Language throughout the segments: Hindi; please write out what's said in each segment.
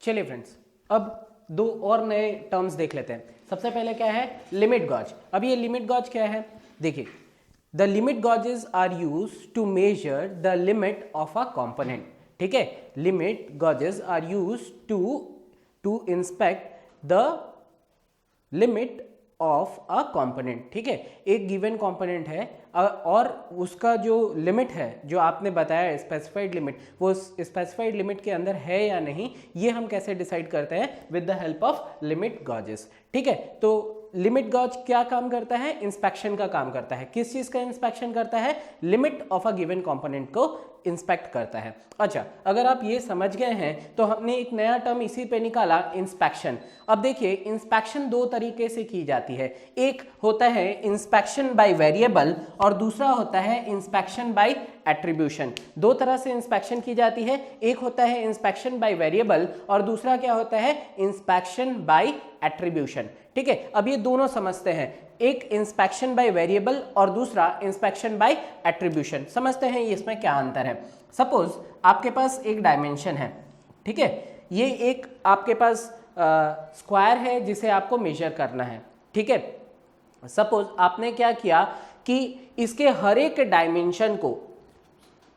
चलिए फ्रेंड्स, अब दो और नए टर्म्स देख लेते हैं। सबसे पहले क्या है, लिमिट गॉज। अब ये लिमिट गॉज क्या है, देखिए, the limit gauges are use to measure the limit of a component. ठीक है, limit gauges are use to inspect the limit of a component. ठीक है, एक गिवन कंपोनेंट है और उसका जो लिमिट है, जो आपने बताया स्पेसिफाइड लिमिट, वो स्पेसिफाइड लिमिट के अंदर है या नहीं, ये हम कैसे डिसाइड करते हैं, with the help of limit gauges. ठीक है, तो लिमिट गॉज क्या काम करता है, इंस्पेक्शन का काम करता है। किस चीज का इंस्पेक्शन करता है, limit of a given component को इंस्पेक्ट करता है। अच्छा, अगर आप ये समझ गए हैं तो हमने एक नया टर्म इसी पे निकाला, इंस्पेक्शन। अब देखिए, इंस्पेक्शन दो तरीके से की जाती है। एक होता है इंस्पेक्शन बाय वेरिएबल और दूसरा होता है इंस्पेक्शन बाय एट्रीब्यूशन। दो तरह से इंस्पेक्शन की जाती है, एक होता है इंस्पेक्शन बाय वेरिएबल और दूसरा क्या होता है, इंस्पेक्शन बाय एट्रीब्यूशन। ठीक है, अब ये दोनों समझते हैं, एक इंस्पेक्शन बाय वेरिएबल और दूसरा इंस्पेक्शन बाय एट्रीब्यूशन। समझते हैं इसमें क्या अंतर है। सपोज आपके पास एक डायमेंशन है, ठीक है, ये एक आपके पास स्क्वायर है जिसे आपको मेजर करना है। ठीक है, सपोज आपने क्या किया कि इसके हर एक डायमेंशन को,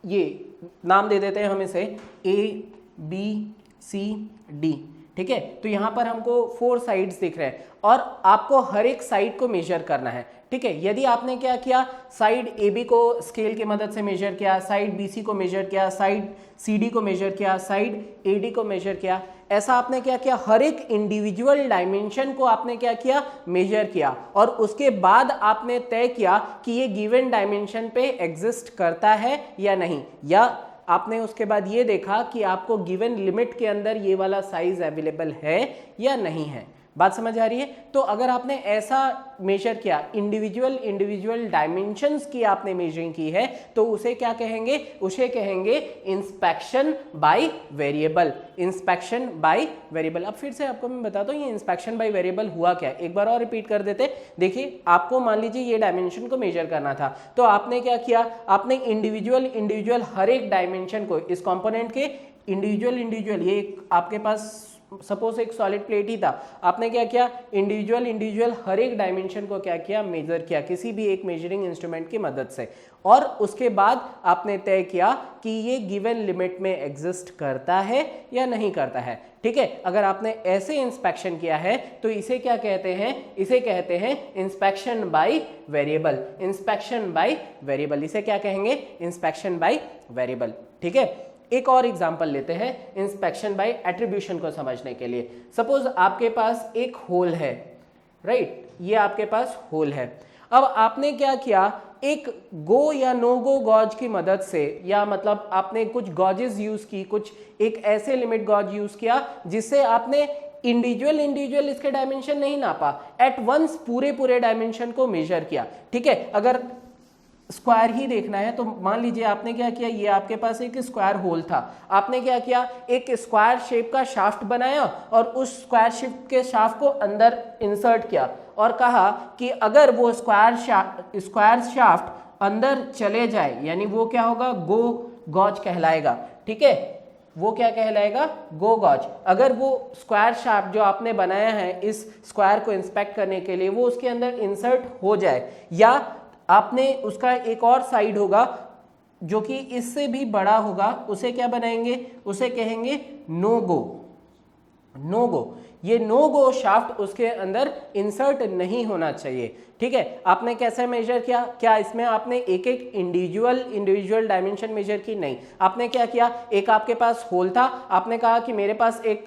ये नाम दे देते हैं हम इसे ABCD। ठीक है, तो यहां पर हमको 4 साइड्स दिख रहे हैं और आपको हर एक साइड को मेजर करना है। ठीक है, यदि आपने क्या किया, साइड AB को स्केल की मदद से मेजर किया, साइड BC को मेजर किया, साइड CD को मेजर किया, साइड AD को मेजर किया, ऐसा आपने क्या किया, हर एक इंडिविजुअल डायमेंशन को आपने क्या किया, मेजर किया और उसके बाद आपने तय किया कि ये गिवन डायमेंशन पे एग्जिस्ट करता है या नहीं, या आपने उसके बाद ये देखा कि आपको गिवन लिमिट के अंदर ये वाला साइज अवेलेबल है या नहीं है। बात समझ आ रही है। तो अगर आपने ऐसा मेजर किया, इंडिविजुअल डायमेंशंस की आपने मेजरिंग की है, तो उसे क्या कहेंगे, उसे कहेंगे inspection by variable. Inspection by variable. अब फिर से आपको मैं बताता हूँ ये इंस्पेक्शन बाय वेरिएबल हुआ क्या, एक बार और रिपीट कर देते। देखिए, आपको मान लीजिए ये डायमेंशन को मेजर करना था, तो आपने क्या किया, आपने इंडिविजुअल हर एक डायमेंशन को, इस कंपोनेंट के इंडिविजुअल, ये आपके पास सपोज एक सॉलिड प्लेट ही था, आपने क्या किया, इंडिविजुअल हर एक डायमेंशन को क्या किया, मेजर किया किसी भी एक मेजरिंग इंस्ट्रूमेंट की मदद से, और उसके बाद आपने तय किया कि ये गिवन लिमिट में एग्जिस्ट करता है या नहीं करता है। ठीक है, अगर आपने ऐसे इंस्पेक्शन किया है तो इसे क्या कहते हैं, इसे कहते हैं inspection by variable. Inspection by variable, इसे क्या कहेंगे, इंस्पेक्शन बाय वेरिएबल। ठीक है, एक और एग्जांपल लेते हैं इंस्पेक्शन बाय एट्रीब्यूशन को समझने के लिए। सपोज आपके पास एक होल है, राइट, ये आपके पास होल है। अब आपने क्या किया, एक गो या नो गो गॉज की मदद से, या मतलब आपने कुछ गॉजेस यूज की, कुछ एक ऐसे लिमिट गॉज यूज किया जिससे आपने इंडिविजुअल इसके डायमेंशन नहीं नापा, एट वंस पूरे डायमेंशन को मेजर किया। ठीक है, अगर स्क्वायर ही देखना है तो मान लीजिए आपने क्या किया, ये आपके पास एक स्क्वायर होल था, आपने क्या किया, एक स्क्वायर शेप का शाफ्ट बनाया और उस स्क्वायर शेप के शाफ्ट को अंदर इंसर्ट किया और कहा कि अगर वो स्क्वायर शाफ्ट अंदर चले जाए, यानी वो क्या होगा, गो गॉज कहलाएगा। ठीक है, वो क्या कहलाएगा, गो गॉज। अगर वो स्क्वायर शाफ्ट जो आपने बनाया है इस स्क्वायर को इंस्पेक्ट करने के लिए, वो उसके अंदर इंसर्ट हो जाए, या आपने उसका एक और साइड होगा जो कि इससे भी बड़ा होगा, उसे क्या बनाएंगे, उसे कहेंगे नो गो। ये नो गो शाफ्ट उसके अंदर इंसर्ट नहीं होना चाहिए। ठीक है, आपने कैसे मेजर किया, क्या इसमें आपने एक इंडिविजुअल डायमेंशन मेजर की, नहीं, आपने क्या किया, एक आपके पास होल था, आपने कहा कि मेरे पास एक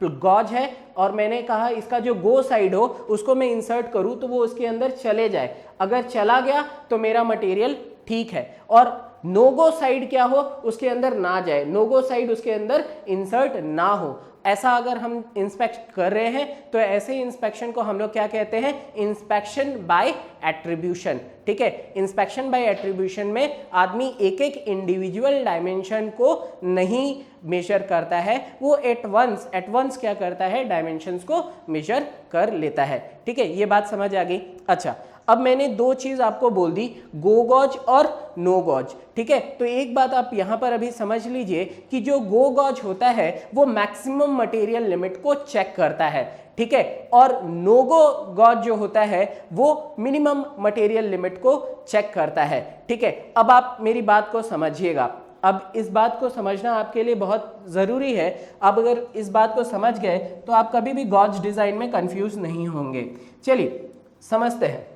गॉज है और मैंने कहा इसका जो गो साइड हो उसको मैं इंसर्ट करूं तो वो उसके अंदर चले जाए, अगर चला गया तो मेरा मटेरियल ठीक है, और नो गो साइड क्या हो, उसके अंदर ना जाए, नो गो साइड उसके अंदर इंसर्ट ना हो। ऐसा अगर हम इंस्पेक्ट कर रहे हैं तो ऐसे इंस्पेक्शन को हम लोग क्या कहते हैं, इंस्पेक्शन बाय एट्रीब्यूशन। ठीक है, इंस्पेक्शन बाय एट्रीब्यूशन में आदमी एक इंडिविजुअल डायमेंशन को नहीं मेजर करता है, वो एट वंस क्या करता है, डायमेंशंस को मेजर कर लेता है। ठीक है, ये बात समझ आ गई। अच्छा, अब मैंने दो चीज आपको बोल दी, गो गॉज और नो गॉज, ठीक है। तो एक बात आप यहां पर अभी समझ लीजिए कि जो गो गॉज होता है वो मैक्सिमम मटेरियल लिमिट को चेक करता है, ठीक है, और नो गो गॉज जो होता है वो मिनिमम मटेरियल लिमिट को चेक करता है, ठीक है। अब आप मेरी बात को समझिएगा, अब इस बात को समझना आपके लिए बहुत ज़रूरी है। अब अगर इस बात को समझ गए तो आप कभी भी गॉज डिज़ाइन में कंफ्यूज नहीं होंगे। चलिए समझते हैं।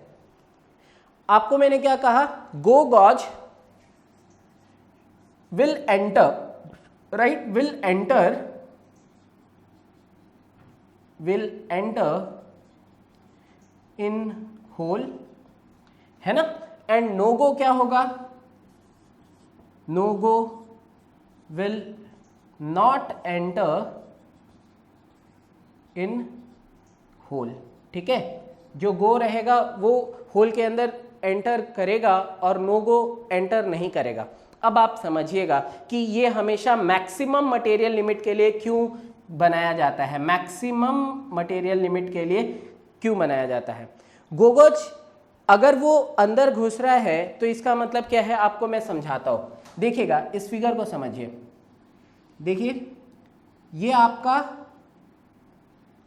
आपको मैंने क्या कहा, go gauge will enter, right, will enter in hole, है ना, एंड नो गो क्या होगा, no go will not enter in hole, ठीक है। जो गो रहेगा वो होल के अंदर एंटर करेगा और नो गो एंटर नहीं करेगा। अब आप समझिएगा कि ये हमेशा मैक्सिमम मटेरियल लिमिट के लिए क्यों बनाया जाता है, मैक्सिमम मटेरियल लिमिट के लिए क्यों बनाया जाता है। गोगोज अगर वो अंदर घुस रहा है तो इसका मतलब क्या है, आपको मैं समझाता हूं। देखिएगा, इस फिगर को समझिए, देखिए ये आपका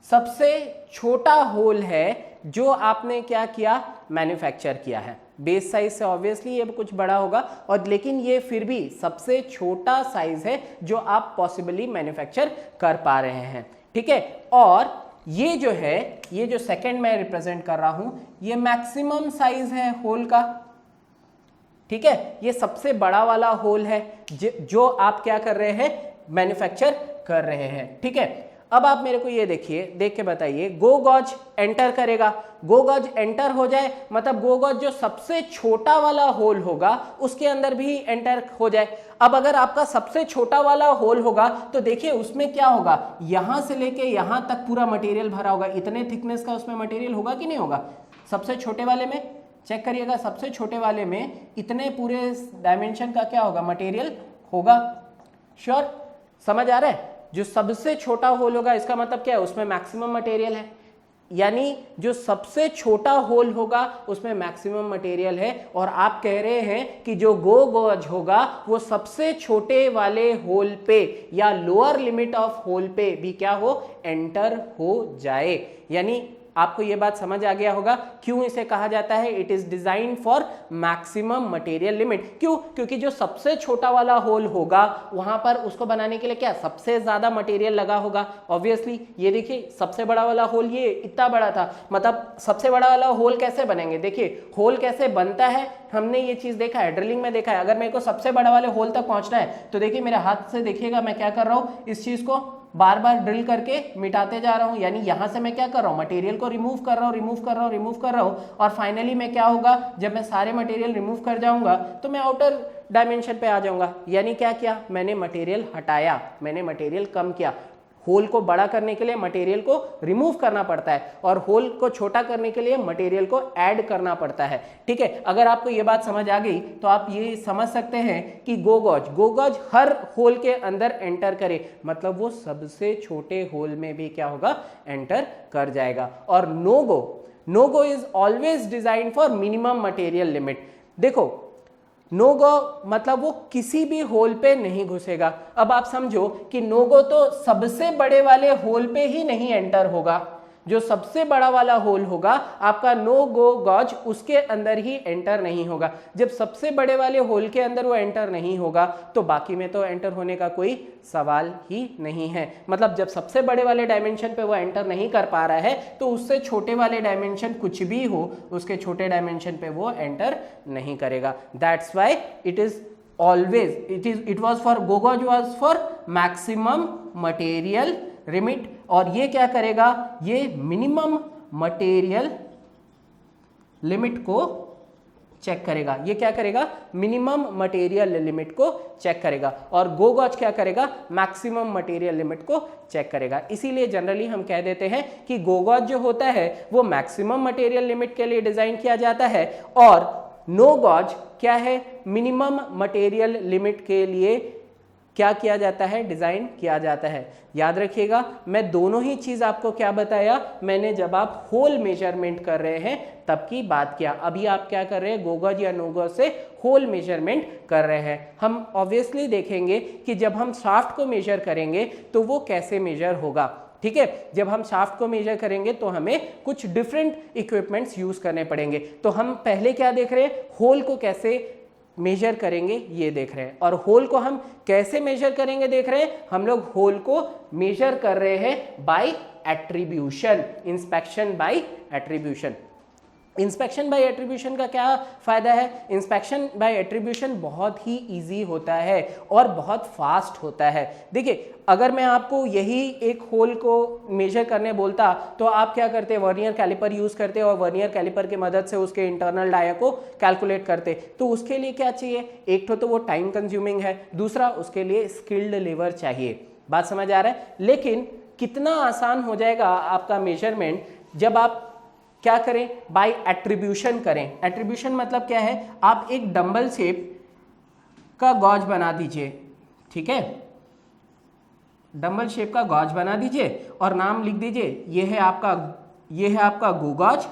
सबसे छोटा होल है जो आपने क्या किया, मैन्युफैक्चर किया है। बेस साइज से ऑब्वियसली ये कुछ बड़ा होगा, और लेकिन ये फिर भी सबसे छोटा साइज है जो आप पॉसिबली मैन्युफैक्चर कर पा रहे हैं, ठीक है। और ये जो है, ये जो सेकंड मैं रिप्रेजेंट कर रहा हूं, ये मैक्सिमम साइज है होल का, ठीक है। ये सबसे बड़ा वाला होल है जो आप क्या कर रहे हैं, मैन्युफैक्चर कर रहे हैं, ठीक है। अब आप मेरे को ये देखिए, देख के बताइए, गो गॉज एंटर करेगा, गो गॉज एंटर हो जाए मतलब गो गॉज जो सबसे छोटा वाला होल होगा उसके अंदर भी एंटर हो जाए। अब अगर आपका सबसे छोटा वाला होल होगा तो देखिए उसमें क्या होगा, यहां से लेके यहां तक पूरा मटेरियल भरा होगा, इतने थिकनेस का उसमें मटेरियल होगा कि नहीं होगा। सबसे छोटे वाले में चेक करिएगा, सबसे छोटे वाले में इतने पूरे डायमेंशन का क्या होगा, मटेरियल होगा। श्योर, समझ आ रहा है। जो सबसे छोटा होल होगा इसका मतलब क्या है, उसमें मैक्सिमम मटेरियल है, यानी जो सबसे छोटा होल होगा उसमें मैक्सिमम मटेरियल है। और आप कह रहे हैं कि जो गो गॉज होगा वो सबसे छोटे वाले होल पे या लोअर लिमिट ऑफ होल पे भी क्या हो, एंटर हो जाए। यानी आपको यह बात समझ आ गया होगा क्यों इसे कहा जाता है it is design for maximum material limit. क्यों, क्योंकि जो सबसे छोटा वाला होल होगा वहां पर उसको बनाने के लिए क्या, सबसे ज्यादा मटेरियल लगा होगा ऑब्वियसली। ये देखिए सबसे बड़ा वाला होल ये इतना बड़ा था, मतलब सबसे बड़ा वाला होल कैसे बनेंगे, देखिए होल कैसे बनता है, हमने ये चीज देखा है, ड्रिलिंग में देखा है। अगर मेरे को सबसे बड़ा वाले होल तक पहुंचना है तो देखिए मेरे हाथ से देखिएगा मैं क्या कर रहा हूं, इस चीज को बार बार ड्रिल करके मिटाते जा रहा हूं। यानी यहां से मैं क्या कर रहा हूं, मटेरियल को रिमूव कर रहा हूं, और फाइनली मैं क्या होगा, जब मैं सारे मटेरियल रिमूव कर जाऊंगा तो मैं आउटर डायमेंशन पे आ जाऊंगा। यानी क्या किया, मैंने मटेरियल हटाया, मैंने मटेरियल कम किया। होल को बड़ा करने के लिए मटेरियल को रिमूव करना पड़ता है और होल को छोटा करने के लिए मटेरियल को ऐड करना पड़ता है, ठीक है। अगर आपको ये बात समझ आ गई तो आप ये समझ सकते हैं कि गो गॉज हर होल के अंदर एंटर करे, मतलब वो सबसे छोटे होल में भी क्या होगा, एंटर कर जाएगा। और no go is always design for minimum material limit. देखो नो गो मतलब वो किसी भी होल पे नहीं घुसेगा। अब आप समझो कि नो गो तो सबसे बड़े वाले होल पे ही नहीं एंटर होगा, जो सबसे बड़ा वाला होल होगा आपका नो गो गॉज उसके अंदर ही एंटर नहीं होगा। जब सबसे बड़े वाले होल के अंदर वो एंटर नहीं होगा तो बाकी में तो एंटर होने का कोई सवाल ही नहीं है। मतलब जब सबसे बड़े वाले डायमेंशन पे वो एंटर नहीं कर पा रहा है तो उससे छोटे वाले डायमेंशन कुछ भी हो उसके छोटे डायमेंशन पे वो एंटर नहीं करेगा। That's why it is always it was for go gauge was for maximum material limit. और ये क्या करेगा, ये मिनिमम मटेरियल लिमिट को चेक करेगा। ये क्या करेगा, मिनिमम मटेरियल लिमिट को चेक करेगा। और गो गॉज क्या करेगा, मैक्सिमम मटेरियल लिमिट को चेक करेगा। इसीलिए जनरली हम कह देते हैं कि गो गॉज जो होता है वो मैक्सिमम मटेरियल लिमिट के लिए डिजाइन किया जाता है और नो गॉज क्या है, मिनिमम मटेरियल लिमिट के लिए क्या किया जाता है, डिजाइन किया जाता है। याद रखिएगा मैं दोनों ही चीज आपको क्या बताया, मैंने जब आप होल मेजरमेंट कर रहे हैं तब की बात किया। अभी आप क्या कर रहे हैं, गो गज या नो गज से होल मेजरमेंट कर रहे हैं। हम ऑब्वियसली देखेंगे कि जब हम शाफ्ट को मेजर करेंगे तो वो कैसे मेजर होगा। ठीक है, जब हम शाफ्ट को मेजर करेंगे तो हमें कुछ डिफरेंट इक्विपमेंट्स यूज करने पड़ेंगे। तो हम पहले क्या देख रहे हैं, होल को कैसे मेजर करेंगे ये देख रहे हैं। और होल को हम कैसे मेजर करेंगे देख रहे हैं, हम लोग होल को मेजर कर रहे हैं by attribution, inspection by attribution. Inspection by attribution का क्या फायदा है, इंस्पेक्शन बाय एट्रीब्यूशन बहुत ही इजी होता है और बहुत फास्ट होता है। देखिए अगर मैं आपको यही एक होल को मेजर करने बोलता तो आप क्या करते, वर्नियर कैलिपर यूज करते और वर्नियर कैलिपर की मदद से उसके इंटरनल डाया को कैलकुलेट करते। तो उसके लिए क्या चाहिए, एक तो वो टाइम कंज्यूमिंग है, दूसरा उसके लिए स्किल्ड लेबर चाहिए। बात समझ आ रहा है। लेकिन कितना आसान हो जाएगा आपका मेजरमेंट जब आप क्या करें, बाय एट्रीब्यूशन करें। एट्रीब्यूशन मतलब क्या है, आप एक डंबल शेप का गॉज बना दीजिए। ठीक है, डंबल शेप का गॉज बना दीजिए और नाम लिख दीजिए, ये है आपका गो गॉज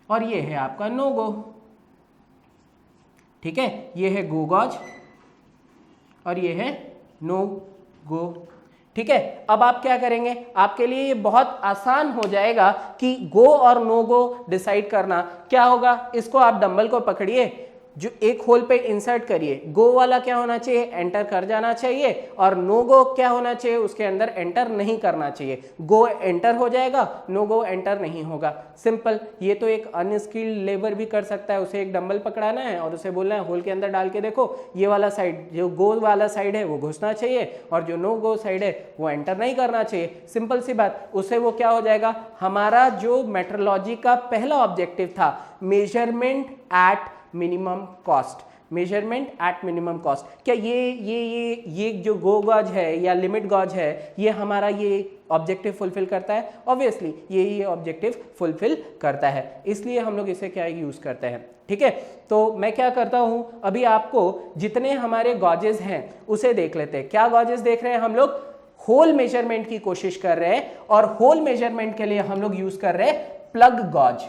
और ये है आपका नो गो। ठीक है, ये है गो गॉज और ये है नो गो। ठीक है, अब आप क्या करेंगे, आपके लिए ये बहुत आसान हो जाएगा कि गो और नो गो डिसाइड करना। क्या होगा, इसको आप डंबल को पकड़िए, जो एक होल पे इंसर्ट करिए, गो वाला क्या होना चाहिए, एंटर कर जाना चाहिए, और नो गो क्या होना चाहिए, उसके अंदर एंटर नहीं करना चाहिए। गो एंटर हो जाएगा, नो गो एंटर नहीं होगा। सिंपल। ये तो एक अनस्किल्ड लेबर भी कर सकता है। उसे एक डंबल पकड़ाना है और उसे बोलना है होल के अंदर डाल के देखो, ये वाला साइड, जो गो वाला साइड है वो घुसना चाहिए और जो नो गो साइड है वो एंटर नहीं करना चाहिए। सिंपल सी बात। उससे वो क्या हो जाएगा, हमारा जो मेट्रोलॉजी का पहला ऑब्जेक्टिव था, measurement at minimum cost, measurement at minimum cost, क्या ये जो गो गॉज है या लिमिट गॉज है, ये हमारा ये ऑब्जेक्टिव फुलफिल करता है? ऑब्वियसली ये ऑब्जेक्टिव फुलफिल करता है, इसलिए हम लोग इसे क्या यूज करते हैं। ठीक है, तो मैं क्या करता हूं, अभी आपको जितने हमारे गॉजेस हैं उसे देख लेते हैं। क्या गॉजेस देख रहे हैं हम लोग, होल मेजरमेंट की कोशिश कर रहे हैं और होल मेजरमेंट के लिए हम लोग यूज कर रहे हैं प्लग गॉज,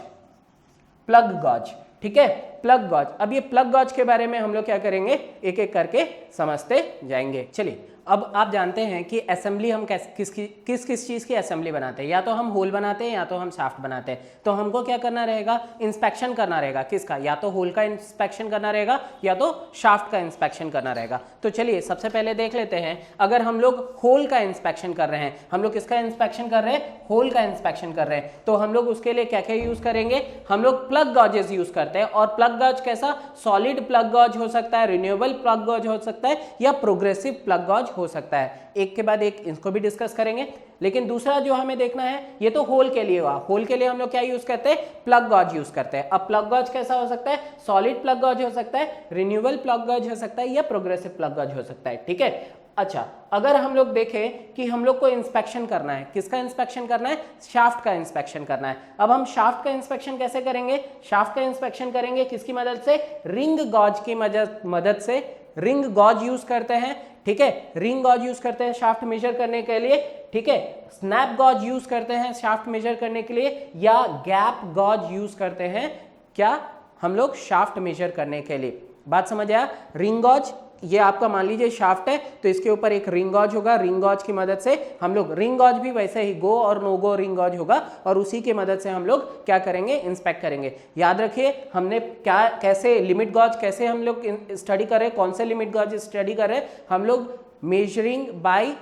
प्लग गॉज। ठीक है, प्लग गॉज। अब ये प्लग गॉज के बारे में हम लोग क्या करेंगे, एक एक करके समझते जाएंगे। चलिए, अब आप जानते हैं कि असेंबली हम किस चीज़ की असेंबली बनाते हैं, या तो हम होल बनाते हैं या तो हम शाफ्ट बनाते हैं। तो हमको क्या करना रहेगा, इंस्पेक्शन करना रहेगा। किसका, या तो होल का इंस्पेक्शन करना रहेगा या तो शाफ्ट का इंस्पेक्शन करना रहेगा। तो चलिए सबसे पहले देख लेते हैं, अगर हम लोग होल का इंस्पेक्शन कर रहे हैं, हम लोग किसका इंस्पेक्शन कर रहे हैं, होल का इंस्पेक्शन कर रहे हैं, तो हम लोग उसके लिए क्या क्या यूज करेंगे, हम लोग प्लग गॉजेस यूज करते हैं। और प्लग गॉज कैसा, सॉलिड प्लग गॉज हो सकता है, रिन्यूएबल प्लग गॉज हो सकता है, या प्रोग्रेसिव प्लग गॉज हो सकता है। एक के बाद एक इसको भी डिस्कस करेंगे। लेकिन दूसरा जो हमें देखना है, ये तो होल के लिए हुआ। होल के लिए हम लोग क्या यूज करते हैं, प्लग गॉज यूज करते हैं। अब प्लग गॉज कैसा हो सकता है, सॉलिड प्लग गॉज हो सकता है, रिन्यूएबल प्लग गॉज हो सकता है, या प्रोग्रेसिव प्लग गॉज हो सकता है। ठीक है, अच्छा, अगर हम लोग देखें कि हम लोग को इंस्पेक्शन करना है, किसका इंस्पेक्शन करना है, शाफ्ट का इंस्पेक्शन करना है। अब हम शाफ्ट का इंस्पेक्शन कैसे करेंगे, शाफ्ट का इंस्पेक्शन करेंगे किसकी मदद से, रिंग गॉज की मदद से। रिंग गॉज यूज करते हैं। ठीक है, रिंग गॉज यूज करते हैं शाफ्ट मेजर करने के लिए। ठीक है, स्नैप गॉज यूज करते हैं शाफ्ट मेजर करने के लिए, या गैप गॉज यूज करते हैं क्या हम लोग शाफ्ट मेजर करने के लिए। बात समझ आया। रिंग गॉज, ये आपका मान लीजिए शाफ्ट है तो इसके ऊपर एक रिंग गॉज होगा। रिंग गॉज की मदद से हम लोग, रिंग गॉज भी वैसे ही गो और नो गो रिंग गॉज होगा, और उसी की मदद से हम लोग क्या करेंगे, इंस्पेक्ट करेंगे। याद रखिए हमने क्या, कैसे लिमिट गॉज कैसे हम लोग स्टडी कर रहे हैं, कौन से लिमिट गॉज स्टडी कर रहे हैं, हम लोग मेजरिंग बाय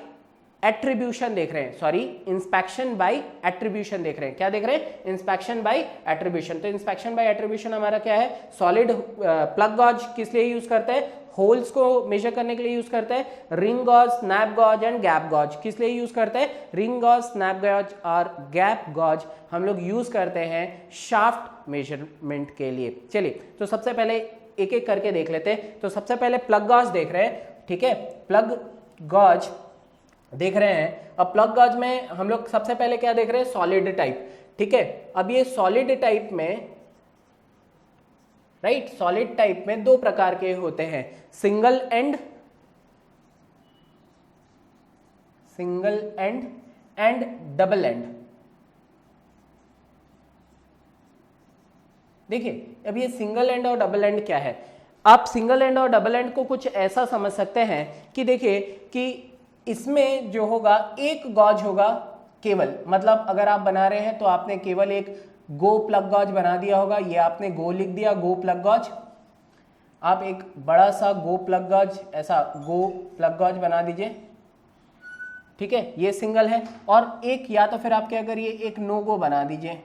एट्रीब्यूशन देख रहे हैं, सॉरी इंस्पेक्शन बाय एट्रीब्यूशन देख रहे हैं। क्या देख रहे हैं, इंस्पेक्शन बाय एट्रीब्यूशन। तो इंस्पेक्शन बाय एट्रीब्यूशन हमारा क्या है, सॉलिड प्लग गॉज किस लिए यूज करते हैं, होल्स को मेजर करने के लिए यूज करते हैं। Ring gauge, snap gauge and gap gauge किस लिए यूज करते हैं, रिंग गॉज, स्नैप गॉज और गैप गॉज हम लोग यूज करते हैं शाफ्ट मेजरमेंट के लिए। चलिए, तो सबसे पहले एक एक करके देख लेते हैं। तो सबसे पहले प्लग गॉज देख रहे हैं। ठीक है, प्लग गॉज देख रहे हैं। अब प्लग गॉज में हम लोग सबसे पहले क्या देख रहे हैं, सॉलिड टाइप। ठीक है, अब ये सॉलिड टाइप में, राइट, सॉलिड टाइप में दो प्रकार के होते हैं, single and single and and double and. देखिए अब ये सिंगल एंड और डबल एंड क्या है, आप सिंगल एंड और डबल एंड को कुछ ऐसा समझ सकते हैं कि देखिए कि इसमें जो होगा एक गॉज होगा केवल, मतलब अगर आप बना रहे हैं तो आपने केवल एक गो प्लग गॉज बना दिया होगा, ये आपने गो लिख दिया, गो प्लग गॉज। आप एक बड़ा सा गो प्लग गॉज, ऐसा गो प्लग गॉज बना दीजिए, ठीक है, ये सिंगल है। और एक या तो फिर आप क्या करिए, एक नो गो बना दीजिए,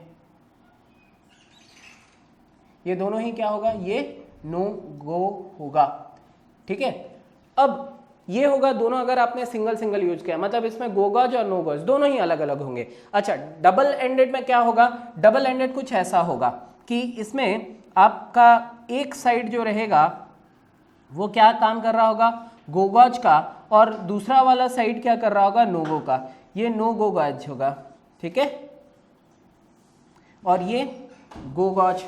ये दोनों ही क्या होगा, ये नो गो होगा, ठीक है। अब ये होगा दोनों, अगर आपने सिंगल सिंगल यूज किया, मतलब इसमें गो गॉज और नो गॉज दोनों ही अलग अलग होंगे। अच्छा, डबल एंडेड में क्या होगा, डबल एंडेड कुछ ऐसा होगा कि इसमें आपका एक साइड जो रहेगा वो क्या काम कर रहा होगा, गो गॉज का, और दूसरा वाला साइड क्या कर रहा होगा, नो गो का, ये नो गो गॉज होगा, ठीक है, और ये गो गॉज।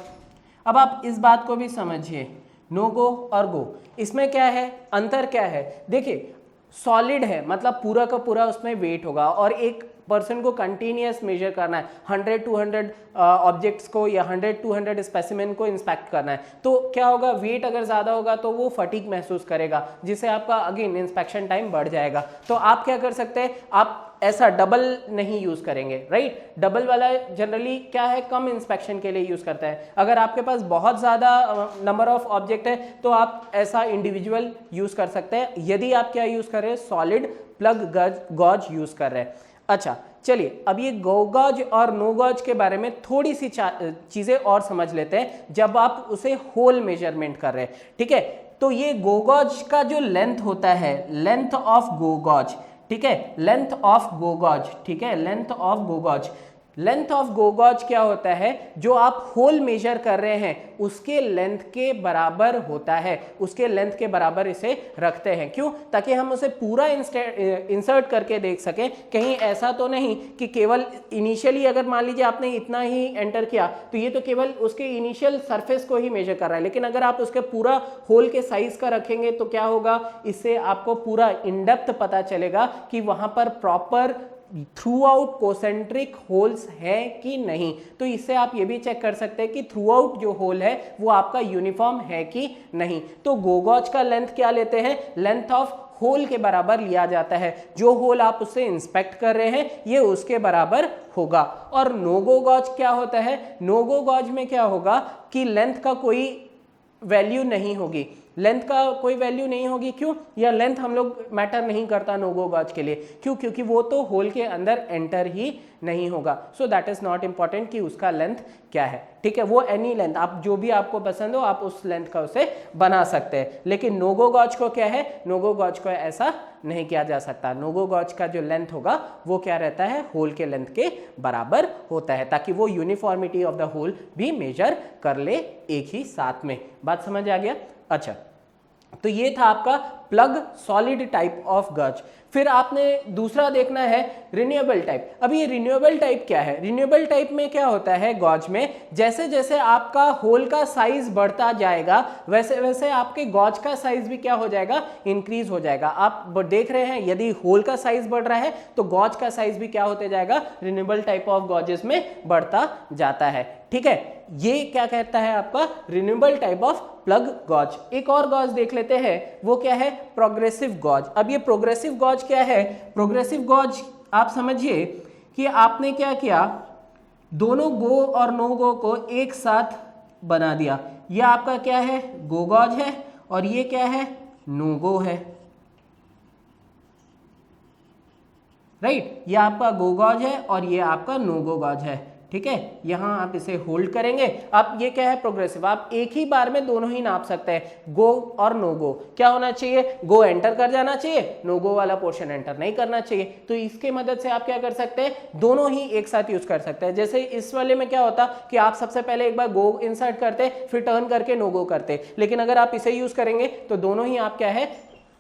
अब आप इस बात को भी समझिए, नो गो और गो, इसमें क्या है, अंतर क्या है। देखिए सॉलिड है, मतलब पूरा का पूरा उसमें वेट होगा, और एक पर्सन को कंटिन्यूअस मेजर करना है, 100-200 ऑब्जेक्ट्स को या 100-200 स्पेसिमेन को इंस्पेक्ट करना है, तो क्या होगा, वेट अगर ज़्यादा होगा तो वो फटीग महसूस करेगा, जिससे आपका अगेन इंस्पेक्शन टाइम बढ़ जाएगा। तो आप क्या कर सकते हैं, आप ऐसा डबल नहीं यूज करेंगे, राइट। डबल वाला जनरली क्या है, कम इंस्पेक्शन के लिए यूज करता है। अगर आपके पास बहुत ज़्यादा नंबर ऑफ ऑब्जेक्ट है तो आप ऐसा इंडिविजुअल यूज कर सकते हैं, यदि आप क्या यूज कर रहे हैं, सॉलिड प्लग गॉज यूज कर रहे हैं। अच्छा चलिए, अब ये गो गॉज और नो गॉज के बारे में थोड़ी सी चीज़ें और समझ लेते हैं जब आप उसे होल मेजरमेंट कर रहे हैं, ठीक है। तो ये गो गॉज का जो लेंथ होता है, लेंथ ऑफ गो गॉज, ठीक है, लेंथ ऑफ गो गॉज, ठीक है, length of go gauge, length of go gauge क्या होता है, जो आप होल मेजर कर रहे हैं उसके लेंथ के बराबर होता है, उसके लेंथ के बराबर इसे रखते हैं। क्यों, ताकि हम उसे पूरा इंसर्ट करके देख सकें, कहीं ऐसा तो नहीं कि केवल इनिशियली अगर मान लीजिए आपने इतना ही एंटर किया तो ये तो केवल उसके इनिशियल सरफेस को ही मेजर कर रहा है, लेकिन अगर आप उसके पूरा होल के साइज का रखेंगे तो क्या होगा, इससे आपको पूरा इन डेप्थ पता चलेगा कि वहां पर proper through out concentric holes है कि नहीं। तो इससे आप ये भी चेक कर सकते हैं कि थ्रू आउट जो होल है वो आपका यूनिफॉर्म है कि नहीं। तो गो गॉज का लेंथ क्या लेते हैं, लेंथ ऑफ होल के बराबर लिया जाता है, जो होल आप उससे इंस्पेक्ट कर रहे हैं ये उसके बराबर होगा। और नो गो गॉज क्या होता है, नो गो गॉज में क्या होगा कि लेंथ का कोई वैल्यू नहीं होगी, लेंथ का कोई वैल्यू नहीं होगी। क्यों, या लेंथ हम लोग मैटर नहीं करता नो गो गॉज के लिए, क्यों, क्योंकि वो तो होल के अंदर एंटर ही नहीं होगा। So that is not important कि उसका लेंथ क्या है, ठीक है, वो एनी लेंथ, आप जो भी आपको पसंद हो आप उस लेंथ का उसे बना सकते हैं। लेकिन नो गो गॉज को क्या है, नो गो गॉज को ऐसा नहीं किया जा सकता। नो गो गॉज का जो लेंथ होगा वो क्या रहता है, होल के लेंथ के बराबर होता है, ताकि वो यूनिफॉर्मिटी ऑफ द होल भी मेजर कर ले एक ही साथ में। बात समझ आ गया। अच्छा, तो ये था आपका plug solid type of gauge. फिर आपने दूसरा देखना है रिन्यूएबल टाइप। अब ये रिन्यूएबल टाइप क्या है, रिन्यूएबल टाइप में क्या होता है, गॉज में जैसे जैसे आपका होल का साइज बढ़ता जाएगा वैसे वैसे आपके गॉज का साइज भी क्या हो जाएगा, इंक्रीज हो जाएगा। आप देख रहे हैं यदि होल का साइज बढ़ रहा है तो गॉज का साइज भी क्या होते जाएगा, रिन्यूएबल टाइप ऑफ गॉजेस में बढ़ता जाता है, ठीक है। ये क्या कहता है आपका renewable type of plug gauge. एक और गॉज देख लेते हैं, वो क्या है, प्रोग्रेसिव गॉज। अब ये प्रोग्रेसिव गॉज क्या है, प्रोग्रेसिव गॉज आप समझिए कि आपने क्या किया, दोनों गो और नो गो को एक साथ बना दिया। ये आपका क्या है, गो गॉज है, और ये क्या है, नो गो है, राइट। ये आपका गो गॉज है और ये आपका नो गो गॉज है, ठीक है। यहां आप इसे होल्ड करेंगे। अब ये क्या है, प्रोग्रेसिव, आप एक ही बार में दोनों ही नाप सकते हैं, गो और नो गो। क्या होना चाहिए, गो एंटर कर जाना चाहिए, नो गो वाला पोर्शन एंटर नहीं करना चाहिए। तो इसके मदद से आप क्या कर सकते हैं, दोनों ही एक साथ यूज कर सकते हैं। जैसे इस वाले में क्या होता कि आप सबसे पहले एक बार गो इंसर्ट करते फिर टर्न करके नो गो करते, लेकिन अगर आप इसे यूज करेंगे तो दोनों ही आप क्या है,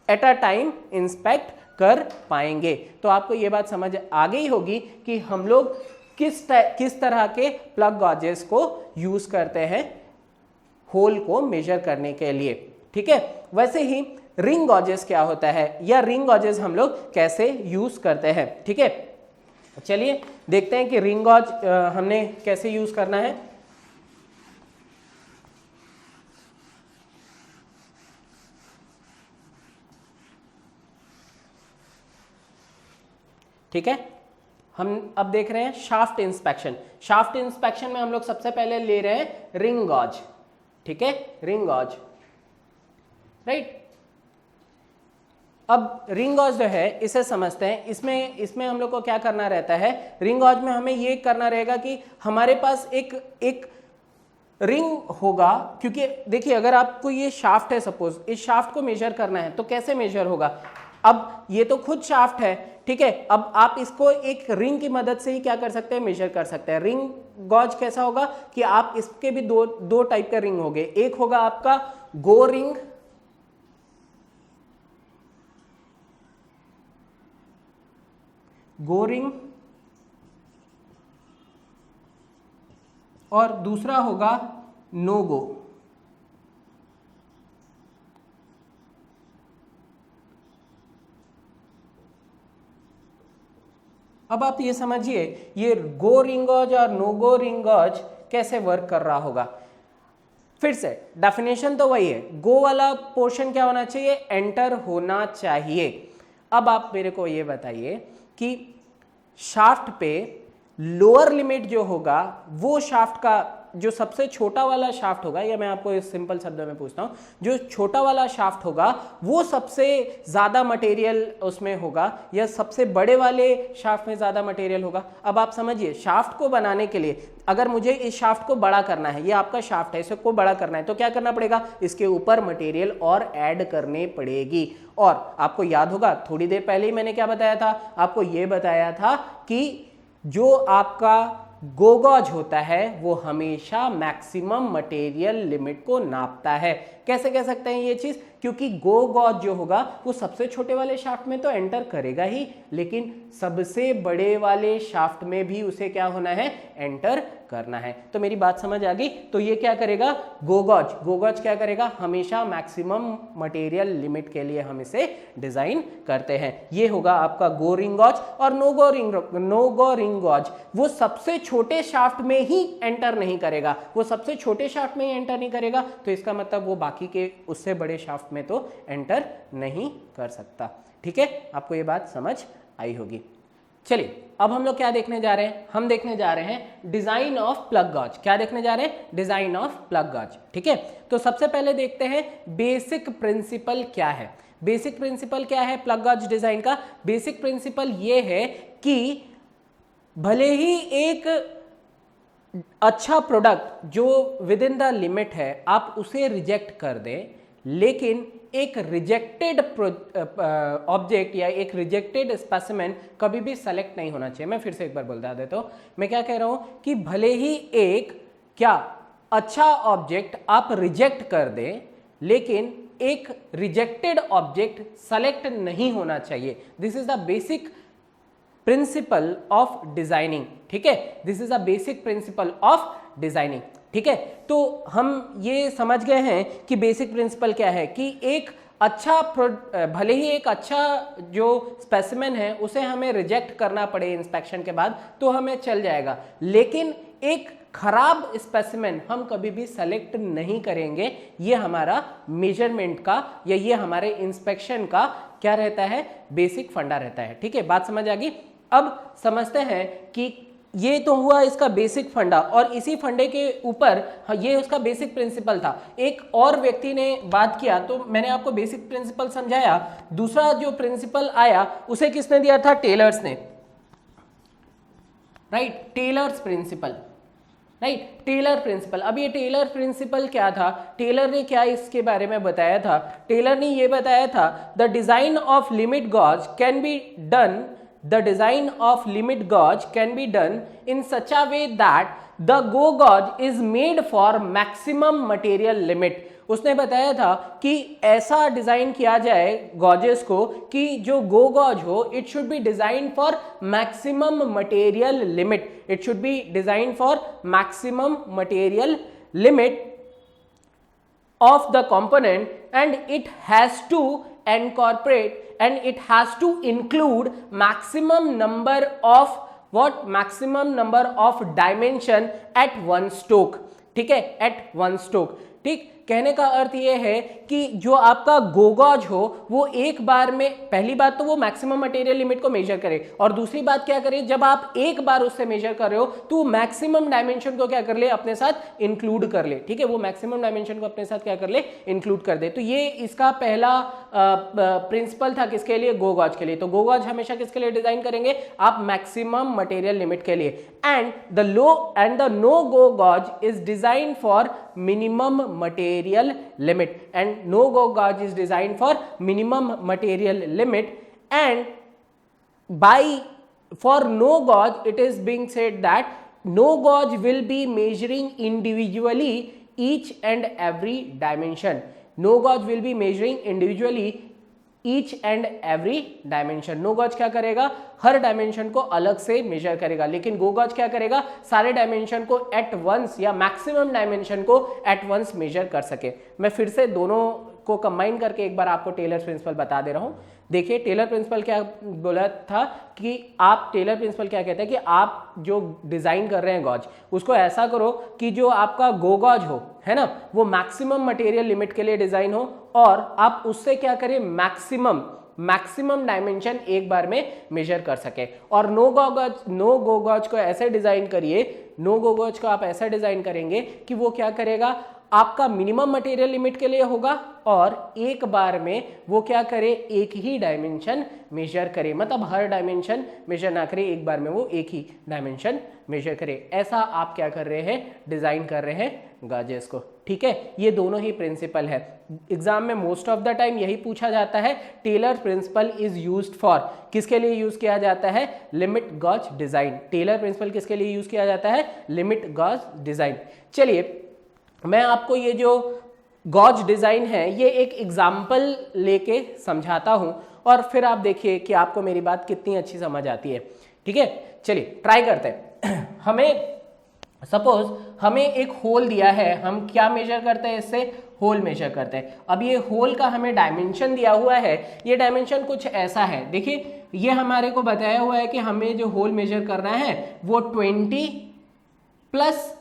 एट अ टाइम इंस्पेक्ट कर पाएंगे। तो आपको ये बात समझ आ गई होगी कि हम लोग किस तरह के प्लग गॉजेस को यूज करते हैं होल को मेजर करने के लिए, ठीक है। वैसे ही रिंग गॉजेस क्या होता है या रिंग गॉजेस हम लोग कैसे यूज करते हैं। ठीक है, चलिए देखते हैं कि रिंग गॉज हमने कैसे यूज करना है। ठीक है, हम अब देख रहे हैं शाफ्ट इंस्पेक्शन। शाफ्ट इंस्पेक्शन में हम लोग सबसे पहले ले रहे हैं रिंग गॉज। ठीक है, रिंग गॉज, राइट। अब रिंग गॉज जो है इसे समझते हैं। इसमें हम लोग को क्या करना रहता है, रिंग गॉज में हमें ये करना रहेगा कि हमारे पास एक रिंग होगा, क्योंकि देखिए अगर आपको ये शाफ्ट है, सपोज इस शाफ्ट को मेजर करना है तो कैसे मेजर होगा। अब ये तो खुद शाफ्ट है, ठीक है, अब आप इसको एक रिंग की मदद से ही क्या कर सकते हैं, मेजर कर सकते हैं। रिंग गॉज कैसा होगा कि आप इसके भी दो टाइप का रिंग होंगे। एक होगा आपका गो रिंग, गो रिंग, और दूसरा होगा नो गो। अब आप ये समझिए ये गो रिंग गॉज और नो गो रिंग गॉज कैसे वर्क कर रहा होगा। फिर से डेफिनेशन तो वही है, गो वाला पोर्शन क्या होना चाहिए, एंटर होना चाहिए। अब आप मेरे को ये बताइए कि शाफ्ट पे लोअर लिमिट जो होगा वो शाफ्ट का जो सबसे छोटा वाला शाफ्ट होगा, या मैं आपको इस सिंपल शब्दों में पूछता हूं, जो छोटा वाला शाफ्ट होगा वो सबसे ज्यादा मटेरियल उसमें होगा या सबसे बड़े वाले शाफ्ट में ज्यादा मटेरियल होगा। अब आप समझिए शाफ्ट को बनाने के लिए अगर मुझे इस शाफ्ट को बड़ा करना है, ये आपका शाफ्ट है, इसको बड़ा करना है तो क्या करना पड़ेगा, इसके ऊपर मटेरियल और ऐड करने पड़ेगी। और आपको याद होगा थोड़ी देर पहले ही मैंने क्या बताया था, आपको ये बताया था कि जो आपका गो गॉज होता है वो हमेशा मैक्सिमम मटेरियल लिमिट को नापता है। कैसे कह सकते हैं ये चीज, क्योंकि गो गॉज जो होगा वो सबसे छोटे वाले शाफ्ट में तो एंटर करेगा ही, लेकिन सबसे बड़े वाले शाफ्ट में भी उसे क्या होना है, एंटर करना है। तो मेरी बात समझ आ गई। तो ये क्या करेगा, गो गॉज क्या करेगा, हमेशा मैक्सिमम मटेरियल लिमिट के लिए हम इसे डिजाइन करते हैं। ये होगा आपका गो रिंग गॉज। और नो गो रिंग गॉज वो सबसे छोटे शाफ्ट में ही एंटर नहीं करेगा, वो सबसे छोटे शाफ्ट में ही एंटर नहीं करेगा, तो इसका मतलब वो बाकी के उससे बड़े शाफ्ट में तो एंटर नहीं कर सकता। ठीक है, आपको ये बात समझ आई होगी। चलिए अब हम लोग क्या देखने जा रहे हैं, हम देखने जा रहे हैं डिजाइन ऑफ प्लग गॉज। क्या देखने जा रहे हैं, डिजाइन ऑफ प्लग गॉज। ठीक है, तो सबसे पहले देखते हैं बेसिक प्रिंसिपल क्या है। बेसिक प्रिंसिपल क्या है प्लग गॉज डिजाइन का। बेसिक प्रिंसिपल ये है कि भले ही एक अच्छा प्रोडक्ट जो विद इन द लिमिट है आप उसे रिजेक्ट कर दें, लेकिन एक रिजेक्टेड ऑब्जेक्ट या एक रिजेक्टेड स्पेसिमेन कभी भी सेलेक्ट नहीं होना चाहिए। मैं फिर से एक बार बता देता हूं, मैं क्या कह रहा हूं कि भले ही एक क्या अच्छा ऑब्जेक्ट आप रिजेक्ट कर दें, लेकिन एक रिजेक्टेड ऑब्जेक्ट सेलेक्ट नहीं होना चाहिए। This is the basic principle of designing. ठीक है, this is a basic principle of designing. ठीक है, तो हम ये समझ गए हैं कि बेसिक प्रिंसिपल क्या है कि एक अच्छा भले ही एक अच्छा जो स्पेसिमेन है उसे हमें रिजेक्ट करना पड़े इंस्पेक्शन के बाद तो हमें चल जाएगा, लेकिन एक खराब स्पेसिमेन हम कभी भी सेलेक्ट नहीं करेंगे। ये हमारा मेजरमेंट का या ये हमारे इंस्पेक्शन का क्या रहता है, बेसिक फंडा रहता है। ठीक है, बात समझ आ गई। अब समझते हैं कि ये तो हुआ इसका बेसिक फंडा, और इसी फंडे के ऊपर ये उसका बेसिक प्रिंसिपल था। एक और व्यक्ति ने बात किया तो मैंने आपको बेसिक प्रिंसिपल समझाया, दूसरा जो प्रिंसिपल आया उसे किसने दिया था, टेलर्स ने, right, Taylor's principle, right, Taylor principle. अब ये टेलर प्रिंसिपल क्या था, टेलर ने क्या इसके बारे में बताया था, टेलर ने ये बताया था the design of limit gauge can be done, the design of limit gauge can be done in such a way that the go gauge is made for maximum material limit। उसने बताया था कि ऐसा डिजाइन किया जाए गॉजेस को कि जो गो गॉज हो it should B design for maximum material limit, it should B design for maximum material limit of the component and it has to incorporate and it has to include maximum number of maximum number of dimension at one stroke, ठीक है, at one stroke। ठीक, कहने का अर्थ ये है कि जो आपका गो गॉज हो वो एक बार में, पहली बात तो वो मैक्सिमम मटेरियल लिमिट को मेजर करे, और दूसरी बात क्या करे, जब आप एक बार उससे मेजर कर रहे हो तो मैक्सिमम डायमेंशन को क्या कर ले, अपने साथ इंक्लूड कर ले। ठीक है, वो मैक्सिमम डायमेंशन को अपने साथ क्या कर ले, इंक्लूड कर दे। तो ये इसका पहला प्रिंसिपल था किसके लिए, गो गॉज के लिए। तो गो गॉज हमेशा किसके लिए डिजाइन करेंगे, आप मैक्सिमम मटेरियल लिमिट के लिए। And the no go gauge is design for minimum material limit, and no go gauge is designed for minimum material limit, and for no gauge it is being said that no gauge will be measuring individually each and every dimension. No gauge will be measuring individually each and every dimension. No gauge क्या करेगा, हर डायमेंशन को अलग से मेजर करेगा, लेकिन गो गॉज क्या करेगा, सारे डायमेंशन को एट वंस या मैक्सिमम डायमेंशन को एट वंस मेजर कर सके। मैं फिर से दोनों को कंबाइन करके एक बार आपको टेलर प्रिंसिपल बता दे रहा हूं। देखिए टेलर प्रिंसिपल क्या बोला था कि आप, टेलर प्रिंसिपल क्या कहते हैं कि आप जो डिजाइन कर रहे हैं गॉज, उसको ऐसा करो कि जो आपका गो गॉज हो, है ना, वो मैक्सिमम मटेरियल लिमिट के लिए डिजाइन हो, और आप उससे क्या करें, मैक्सिमम डायमेंशन एक बार में मेजर कर सके। और नो गो गॉज को ऐसे डिजाइन करिए, नो गो गॉज को आप ऐसा डिजाइन करेंगे कि वो क्या करेगा, आपका मिनिमम मटेरियल लिमिट के लिए होगा, और एक बार में वो क्या करे, एक ही डायमेंशन मेजर करे, मतलब हर डायमेंशन मेजर ना करे, एक बार में वो एक ही डायमेंशन मेजर करे। ऐसा आप क्या कर रहे हैं, डिजाइन कर रहे हैं गॉजेस को। ठीक है, ये दोनों ही प्रिंसिपल है। एग्जाम में मोस्ट ऑफ द टाइम यही पूछा जाता है, Taylor principle is used for, किसके लिए यूज किया जाता है, limit gauge design. Taylor principle किसके लिए यूज किया जाता है, लिमिट गॉज डिजाइन। चलिए मैं आपको ये जो गॉज डिजाइन है ये एक एग्जाम्पल लेके समझाता हूं, और फिर आप देखिए कि आपको मेरी बात कितनी अच्छी समझ आती है। ठीक है, चलिए ट्राई करते हैं। हमें सपोज हमें एक होल दिया है, हम क्या मेजर करते हैं, इससे होल मेजर करते हैं। अब ये होल का हमें डायमेंशन दिया हुआ है, ये डायमेंशन कुछ ऐसा है। देखिए ये हमारे को बताया हुआ है कि हमें जो होल मेजर करना है वो 20 प्लस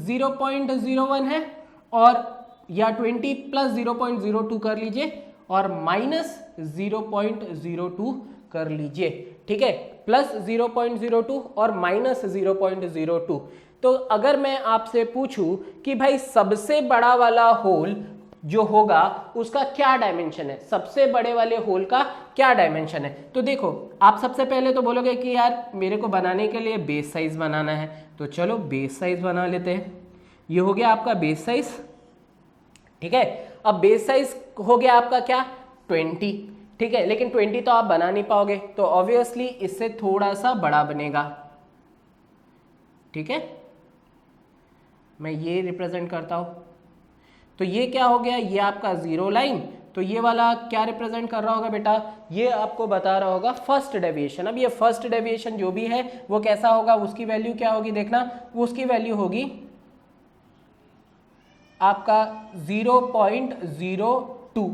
0.01 है, और या 20 प्लस 0.02 कर लीजिए, और माइनस 0.02 कर लीजिए। ठीक है, प्लस 0.02 और माइनस 0.02। तो अगर मैं आपसे पूछूं कि भाई सबसे बड़ा वाला होल जो होगा उसका क्या डायमेंशन है, सबसे बड़े वाले होल का क्या डायमेंशन है, तो देखो आप सबसे पहले तो बोलोगे कि यार मेरे को बनाने के लिए बेस साइज बनाना है, तो चलो बेस साइज बना लेते हैं। ये हो गया आपका बेस साइज। ठीक है, अब बेस साइज हो गया आपका क्या, 20। ठीक है, लेकिन 20 तो आप बना नहीं पाओगे, तो ऑब्वियसली इससे थोड़ा सा बड़ा बनेगा। ठीक है, मैं ये रिप्रेजेंट करता हूं, तो ये क्या हो गया, ये आपका जीरो लाइन, तो ये वाला क्या रिप्रेजेंट कर रहा होगा बेटा, ये आपको बता रहा होगा फर्स्ट डेविएशन। अब ये फर्स्ट डेविएशन जो भी है वो कैसा होगा, उसकी वैल्यू क्या होगी, देखना उसकी वैल्यू होगी आपका 0.02।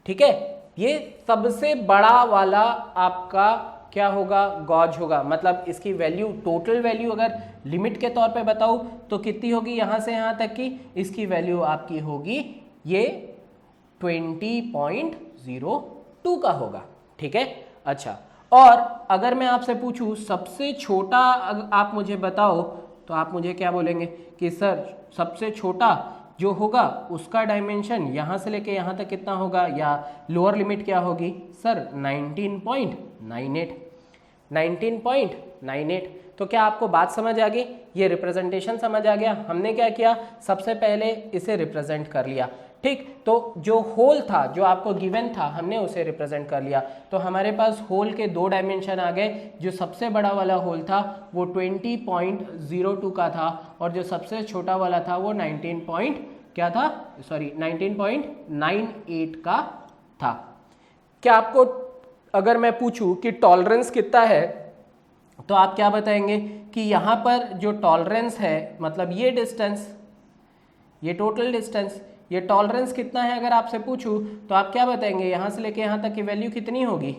ठीक है, ये सबसे बड़ा वाला आपका क्या होगा, गॉज होगा, मतलब इसकी वैल्यू, टोटल वैल्यू अगर लिमिट के तौर पे बताऊं तो कितनी होगी, यहां से यहां तक की इसकी वैल्यू आपकी होगी ये 20.02 का होगा। ठीक है, अच्छा, और अगर मैं आपसे पूछूं सबसे छोटा, आप मुझे बताओ, तो आप मुझे क्या बोलेंगे कि सर सबसे छोटा जो होगा उसका डायमेंशन यहां से लेके यहां तक कितना होगा, या लोअर लिमिट क्या होगी, सर 19.98। तो क्या आपको बात समझ आ गई, ये रिप्रेजेंटेशन समझ आ गया। हमने क्या किया, सबसे पहले इसे रिप्रेजेंट कर लिया। ठीक, तो जो होल था, जो आपको गिवन था, हमने उसे रिप्रेजेंट कर लिया, तो हमारे पास होल के दो डायमेंशन आ गए। जो सबसे बड़ा वाला होल था वो 20.02 का था, और जो सबसे छोटा वाला था वो 19.98 का था। क्या आपको, अगर मैं पूछूं कि टॉलरेंस कितना है, तो आप क्या बताएंगे कि यहाँ पर जो टॉलरेंस है, मतलब ये डिस्टेंस, ये टोटल डिस्टेंस, ये टॉलरेंस कितना है अगर आपसे पूछूं तो आप क्या बताएंगे, यहाँ से लेके यहाँ तक की वैल्यू कितनी होगी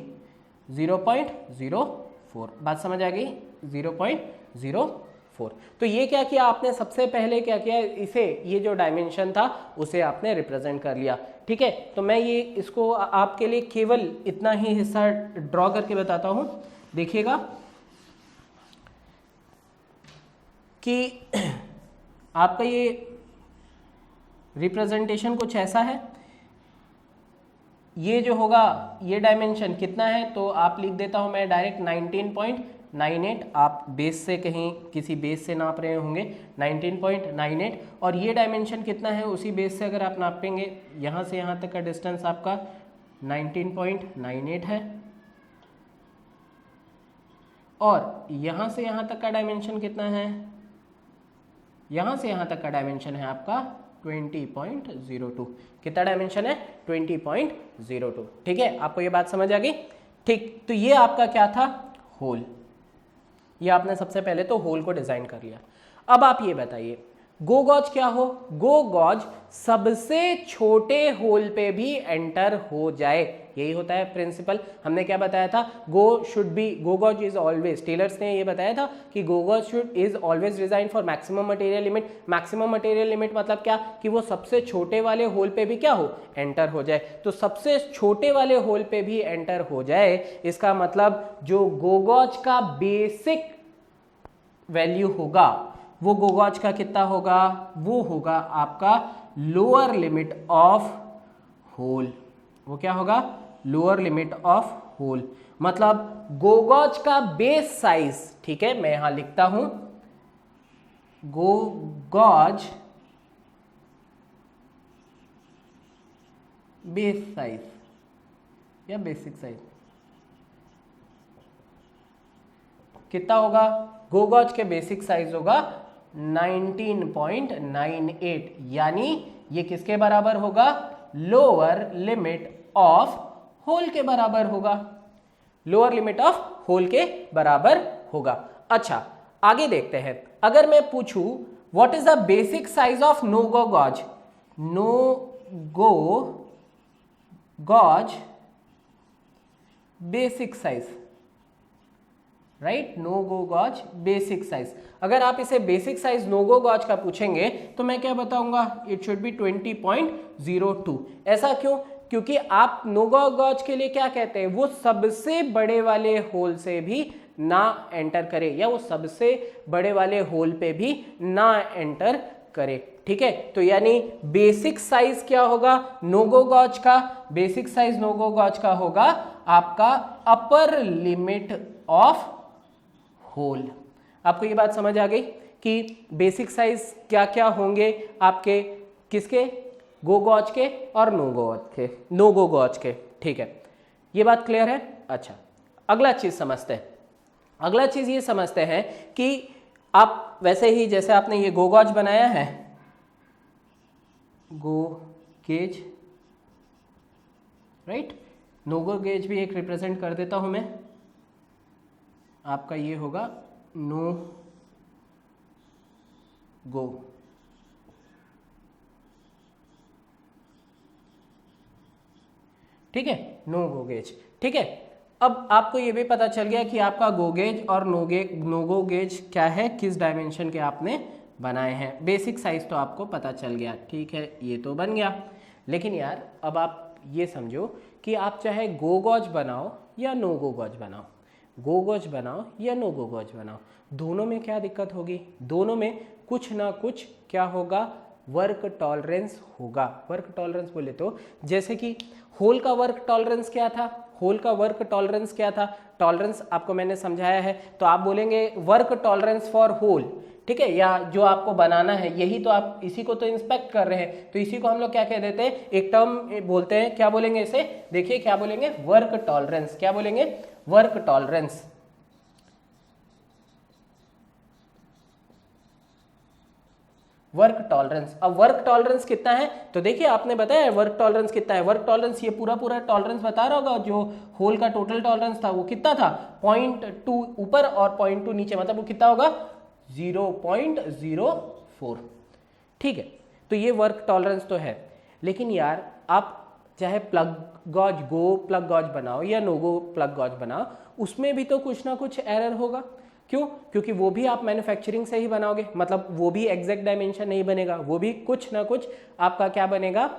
0.04। बात समझ आ गई, 0.04। तो ये क्या किया आपने, सबसे पहले क्या किया, इसे ये जो डायमेंशन था उसे आपने रिप्रेजेंट कर लिया। ठीक है, तो मैं ये इसको आपके लिए केवल इतना ही हिस्सा ड्रॉ करके बताता हूं। देखिएगा कि आपका ये रिप्रेजेंटेशन कुछ ऐसा है, ये जो होगा ये डायमेंशन कितना है, तो आप लिख देता हूं मैं डायरेक्ट 19.98। आप बेस से कहीं किसी बेस से नाप रहे होंगे 19.98, और ये डायमेंशन कितना है उसी बेस से अगर आप नापेंगे, यहाँ से यहाँ तक का डिस्टेंस आपका 19.98 है, और यहाँ से यहाँ तक का डायमेंशन कितना है, यहाँ से यहाँ तक का डायमेंशन है आपका 20.02। कितना डायमेंशन है 20.02। ठीक है, आपको ये बात समझ आ गई। ठीक, तो ये आपका क्या था, होल। ये आपने सबसे पहले तो होल को डिजाइन कर लिया। अब आप ये बताइए गो गॉज क्या हो, गो गॉज सबसे छोटे होल पे भी एंटर हो जाए, यही होता है प्रिंसिपल। हमने क्या बताया था, go should be, go gauge is always, Taylor's ने ये बताया था कि go gauge should is always design for maximum material limit. Maximum material limit मतलब क्या, कि वो सबसे छोटे वाले होल पे भी क्या हो, एंटर हो जाए। तो सबसे छोटे वाले होल पे भी एंटर हो जाए, इसका मतलब जो गो गॉज का बेसिक वैल्यू होगा वो गो गॉज का कितना होगा, वो होगा आपका लोअर लिमिट ऑफ होल। वो क्या होगा, लोअर लिमिट ऑफ होल, मतलब गो गॉज का बेस साइज। ठीक है, मैं यहां लिखता हूं गो गॉज बेस साइज या बेसिक साइज कितना होगा, गो गॉज के बेसिक साइज होगा 19.98, यानी ये किसके बराबर होगा, लोअर लिमिट ऑफ होल के बराबर होगा, लोअर लिमिट ऑफ होल के बराबर होगा। अच्छा, आगे देखते हैं। अगर मैं पूछूं what is the basic size of no go gauge, no go gauge basic size, right, no go gauge basic size. अगर आप इसे basic size no go gauge का पूछेंगे तो मैं क्या बताऊंगा, इट शुड बी 20.02। ऐसा क्यों, क्योंकि आप नो गो गॉज के लिए क्या कहते हैं, वो सबसे बड़े वाले होल से भी ना एंटर करे, या वो सबसे बड़े वाले होल पे भी ना एंटर करे। ठीक है, तो यानी बेसिक साइज क्या होगा नो गो गॉज का, basic size no go gauge का होगा आपका अपर लिमिट ऑफ होल। आपको ये बात समझ आ गई कि बेसिक साइज क्या क्या होंगे आपके, किसके, गो गॉज के और नो गो गॉज के। ठीक है, ये बात क्लियर है। अच्छा, अगला चीज समझते हैं। अगला चीज ये समझते हैं कि आप वैसे ही जैसे आपने ये गो गॉज बनाया है, go gauge, right, no go gauge भी एक रिप्रेजेंट कर देता हूं मैं, आपका ये होगा नो गो। ठीक है, नो गो गेज। ठीक है, अब आपको ये भी पता चल गया कि आपका गो गेज और नो गो गेज क्या है, किस डायमेंशन के आपने बनाए हैं। बेसिक साइज तो आपको पता चल गया। ठीक है, ये तो बन गया। लेकिन यार अब आप ये समझो कि आप चाहे गो गॉज बनाओ या नो गो गॉज बनाओ, गो गॉज बनाओ या नो गो गॉज बनाओ, दोनों में क्या दिक्कत होगी, दोनों में कुछ ना कुछ क्या होगा, वर्क टॉलरेंस होगा। वर्क टॉलरेंस बोले तो जैसे कि होल का वर्क टॉलरेंस क्या था, होल का वर्क टॉलरेंस क्या था, टॉलरेंस आपको मैंने समझाया है, तो आप बोलेंगे वर्क टॉलरेंस फॉर होल। ठीक है, या जो आपको बनाना है यही तो आप इसी को तो इंस्पेक्ट कर रहे हैं, तो इसी को हम लोग क्या कह देते हैं, एक टर्म बोलते हैं, क्या बोलेंगे इसे, देखिए क्या बोलेंगे, वर्क टॉलरेंस। क्या बोलेंगे, वर्क टॉलरेंस। Work tolerance. अब वर्क टॉलरेंस कितना है, तो देखिए आपने बताया वर्क टॉलरेंस कितना है, वर्क टॉलरेंस ये पूरा टॉलरेंस बता रहा होगा, जो होल का टोटल टॉलरेंस था वो कितना था, 0.2 ऊपर और 0.2 नीचे, मतलब वो कितना होगा 0.04। ठीक है, तो ये वर्क टॉलरेंस तो है। लेकिन यार आप चाहे प्लग गॉज गो प्लग गॉज बनाओ या नो गो प्लग गॉज बनाओ, उसमें भी तो कुछ ना कुछ एरर होगा। क्यों? क्योंकि वो भी आप मैन्युफैक्चरिंग से ही बनाओगे, मतलब वो भी एग्जैक्ट डायमेंशन नहीं बनेगा, वो भी कुछ ना कुछ आपका क्या बनेगा,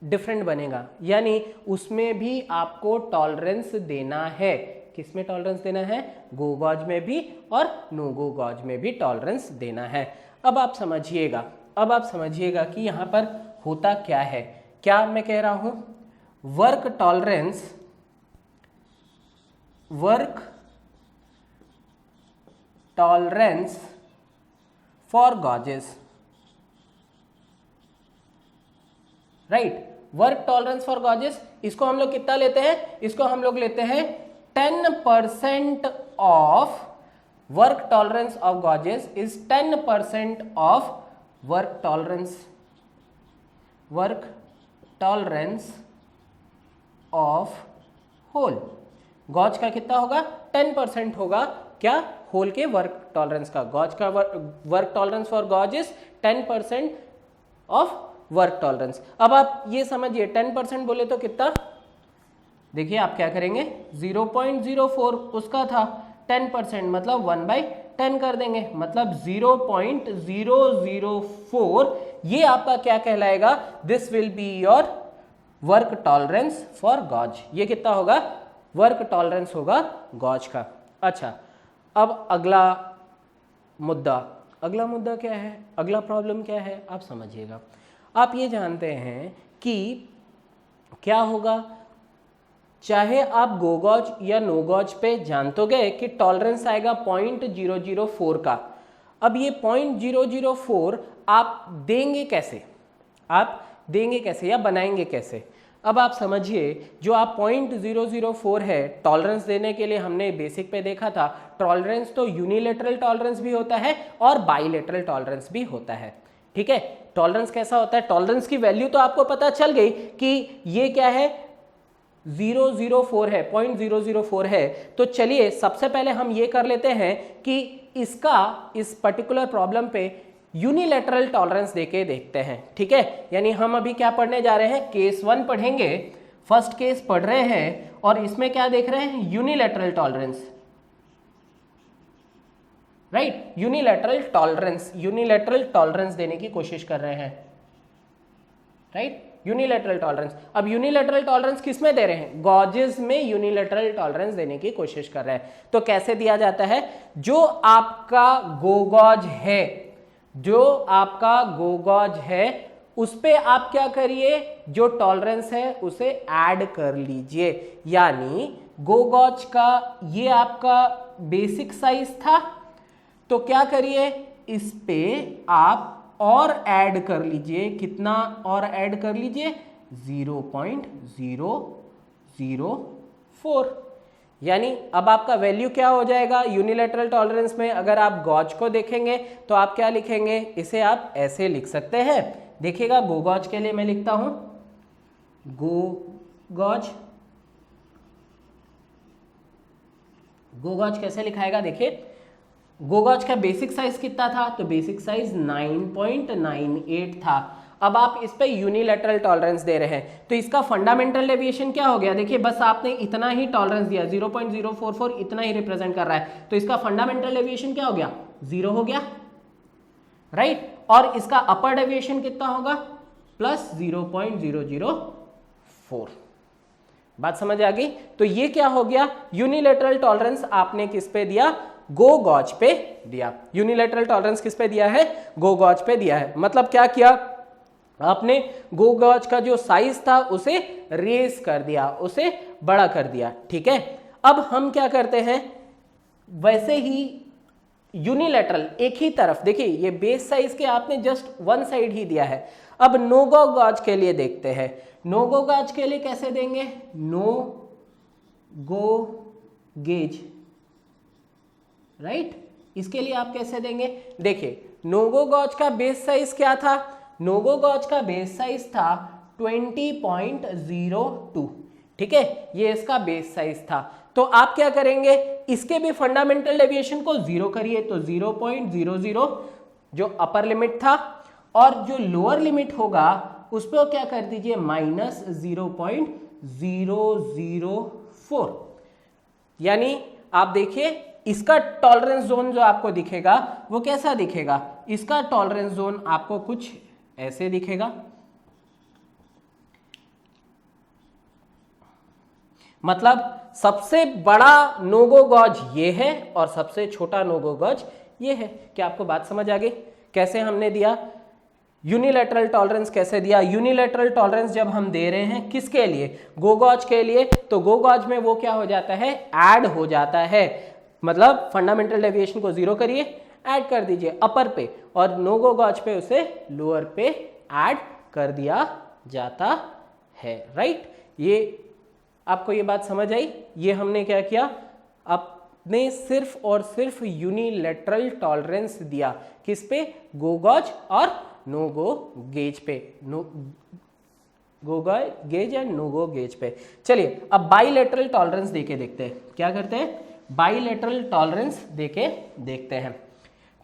डिफरेंट बनेगा। यानी उसमें भी आपको टॉलरेंस देना है। किसमें टॉलरेंस देना है? गो गॉज में भी और नो गो गॉज में भी टॉलरेंस देना है। अब आप समझिएगा कि यहाँ पर होता क्या है। क्या मैं कह रहा हूं? Work tolerance for gauges, right. Work tolerance for gauges, इसको हम लोग कितना लेते हैं? इसको हम लोग लेते हैं 10% of work tolerance of gauges is 10% of work tolerance of hole. Gauge का कितना होगा? 10% होगा। क्या? होल के वर्क टॉलरेंस का। गॉज का work tolerance for gauge is 10% of work tolerance. अब आप ये समझिए 10% बोले तो कितना? देखिए आप क्या करेंगे, 0.04 उसका था, 10% मतलब 1/10 कर देंगे, मतलब 0.004। ये आपका क्या कहलाएगा? This will be your work tolerance for gauge. ये कितना होगा? वर्क टॉलरेंस होगा गॉज का। अच्छा, अब अगला मुद्दा क्या है? अगला प्रॉब्लम क्या है? आप समझिएगा। आप ये जानते हैं कि क्या होगा, चाहे आप गो गॉज या नो गॉज पे जान तो गए कि टॉलरेंस आएगा 0.004 का। अब ये 0.004 आप देंगे कैसे? या बनाएंगे कैसे? अब आप समझिए, जो आप 0.004 है टॉलरेंस देने के लिए, हमने बेसिक पे देखा था, टॉलरेंस तो यूनिलेटरल टॉलरेंस भी होता है और बाइलेटरल टॉलरेंस भी होता है। ठीक है, टॉलरेंस कैसा होता है? टॉलरेंस की वैल्यू तो आपको पता चल गई कि ये क्या है, 004 है, 0.004 है। तो चलिए सबसे पहले हम ये कर लेते हैं कि इस पर्टिकुलर प्रॉब्लम पे यूनिलैटरल टॉलरेंस देके देखते हैं। ठीक है, यानी हम अभी क्या पढ़ने जा रहे हैं? केस 1 पढ़ेंगे, फर्स्ट केस पढ़ रहे हैं और इसमें क्या देख रहे हैं? Unilateral tolerance, right. Unilateral tolerance देने की कोशिश कर रहे हैं, राइट। Unilateral tolerance. अब यूनिलैटरल टॉलरेंस किस में दे रहे हैं? गॉजेस में यूनिलैटरल टॉलरेंस देने की कोशिश कर रहे हैं। तो कैसे दिया जाता है? जो आपका गो गॉज है उस पे आप क्या करिए, जो टॉलरेंस है उसे ऐड कर लीजिए। यानी गो गॉज का ये आपका बेसिक साइज था, तो क्या करिए, इस पे आप और ऐड कर लीजिए। कितना और ऐड कर लीजिए? 0.004। यानी अब आपका वैल्यू क्या हो जाएगा यूनिलैटरल टॉलरेंस में? अगर आप गॉज को देखेंगे तो आप क्या लिखेंगे? इसे आप ऐसे लिख सकते हैं। देखिएगा, गो गॉज के लिए मैं लिखता हूं, गो गॉज कैसे लिखाएगा? देखिए, गो गॉज का बेसिक साइज कितना था? तो बेसिक साइज 9.98 था। अब आप इस पे यूनिलैटरल टॉलरेंस दे रहे हैं, तो इसका फंडामेंटल डेविएशन क्या हो गया? देखिए, बस आपने इतना ही टॉलरेंस दिया, 0.044 इतना ही रिप्रेजेंट कर रहा है, तो इसका फंडामेंटल डेविएशन क्या हो गया? 0 हो गया, राइट। और इसका अपर डेविएशन कितना होगा? प्लस 0.004। बात समझ आ गई? तो ये क्या हो गया? यूनिलैटरल टॉलरेंस आपने किस पे दिया? गो गॉज पे दिया। यूनिलैटरल टॉलरेंस किस पे दिया है? गो गॉज पे दिया है। मतलब क्या किया आपने? गो गॉज का जो साइज था उसे रेज कर दिया, उसे बड़ा कर दिया। ठीक है, अब हम क्या करते हैं, वैसे ही यूनिलैटरल एक ही तरफ, देखिए ये बेस साइज के आपने जस्ट वन साइड ही दिया है। अब नो गो गॉज के लिए देखते हैं। नो गो गॉज के लिए कैसे देंगे? No go gauge, right. इसके लिए आप कैसे देंगे? देखिए, नो गो गॉज का बेस साइज क्या था? नो गो गॉज का बेस साइज था 20.02। ठीक है, ये इसका बेस साइज था। तो आप क्या करेंगे? इसके भी फंडामेंटल डेविएशन को 0 करिए, तो 0.00 जो अपर लिमिट था, और जो लोअर लिमिट होगा उस पर क्या कर दीजिए -0.004। यानी आप देखिए इसका टॉलरेंस जोन जो आपको दिखेगा वो कैसा दिखेगा, इसका टॉलरेंस जोन आपको कुछ ऐसे दिखेगा। मतलब सबसे बड़ा नोगो गॉज ये है और सबसे छोटा नोगो गॉज ये है। क्या आपको बात समझ आ गई? कैसे हमने दिया यूनिलैटरल टॉलरेंस, कैसे दिया यूनिलैटरल टॉलरेंस जब हम दे रहे हैं किसके लिए, गो गॉज के लिए, तो गो गॉज में वो क्या हो जाता है, ऐड हो जाता है। मतलब फंडामेंटल डेविएशन को 0 करिए, ऐड कर दीजिए अपर पे, और नो गो गॉज पे उसे लोअर पे ऐड कर दिया जाता है। राइट, ये आपको ये बात समझ आई? ये हमने क्या किया, आपने सिर्फ और सिर्फ यूनिलैटरल टॉलरेंस दिया किस पे, गो गॉज और नो गो गेज पे, no go gauge and no go gauge पे। चलिए अब बाइलेटरल टॉलरेंस देके देखते हैं, क्या करते हैं, बाइलेटरल टॉलरेंस देके देखते हैं।